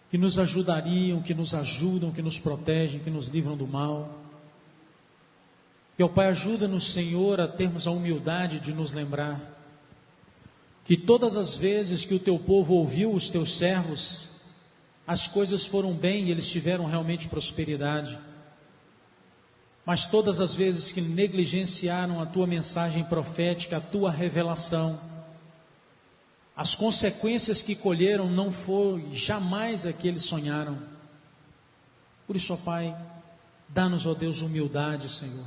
que nos ajudariam, que nos ajudam, que nos protegem, que nos livram do mal. E, ó Pai, ajuda-nos, Senhor, a termos a humildade de nos lembrar que todas as vezes que o Teu povo ouviu os Teus servos, as coisas foram bem e eles tiveram realmente prosperidade. Mas todas as vezes que negligenciaram a Tua mensagem profética, a Tua revelação, as consequências que colheram não foi jamais a que eles sonharam. Por isso, ó Pai, dá-nos, ó Deus, humildade, Senhor.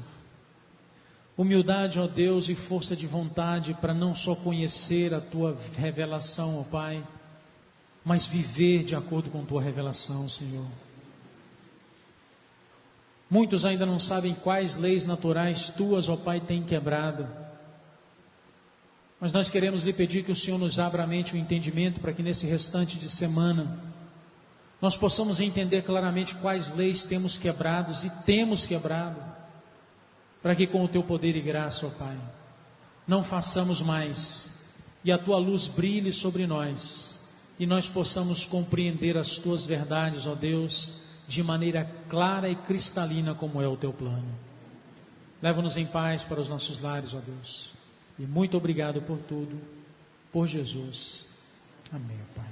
Humildade, ó Deus, e força de vontade para não só conhecer a Tua revelação, ó Pai, mas viver de acordo com Tua revelação, Senhor. Muitos ainda não sabem quais leis naturais Tuas, ó Pai, têm quebrado. Mas nós queremos lhe pedir que o Senhor nos abra a mente, o entendimento, para que nesse restante de semana nós possamos entender claramente quais leis temos quebrados e temos quebrado, para que com o Teu poder e graça, ó Pai, não façamos mais, e a Tua luz brilhe sobre nós, e nós possamos compreender as Tuas verdades, ó Deus, de maneira clara e cristalina, como é o Teu plano. Leva-nos em paz para os nossos lares, ó Deus. E muito obrigado por tudo, por Jesus. Amém, Pai.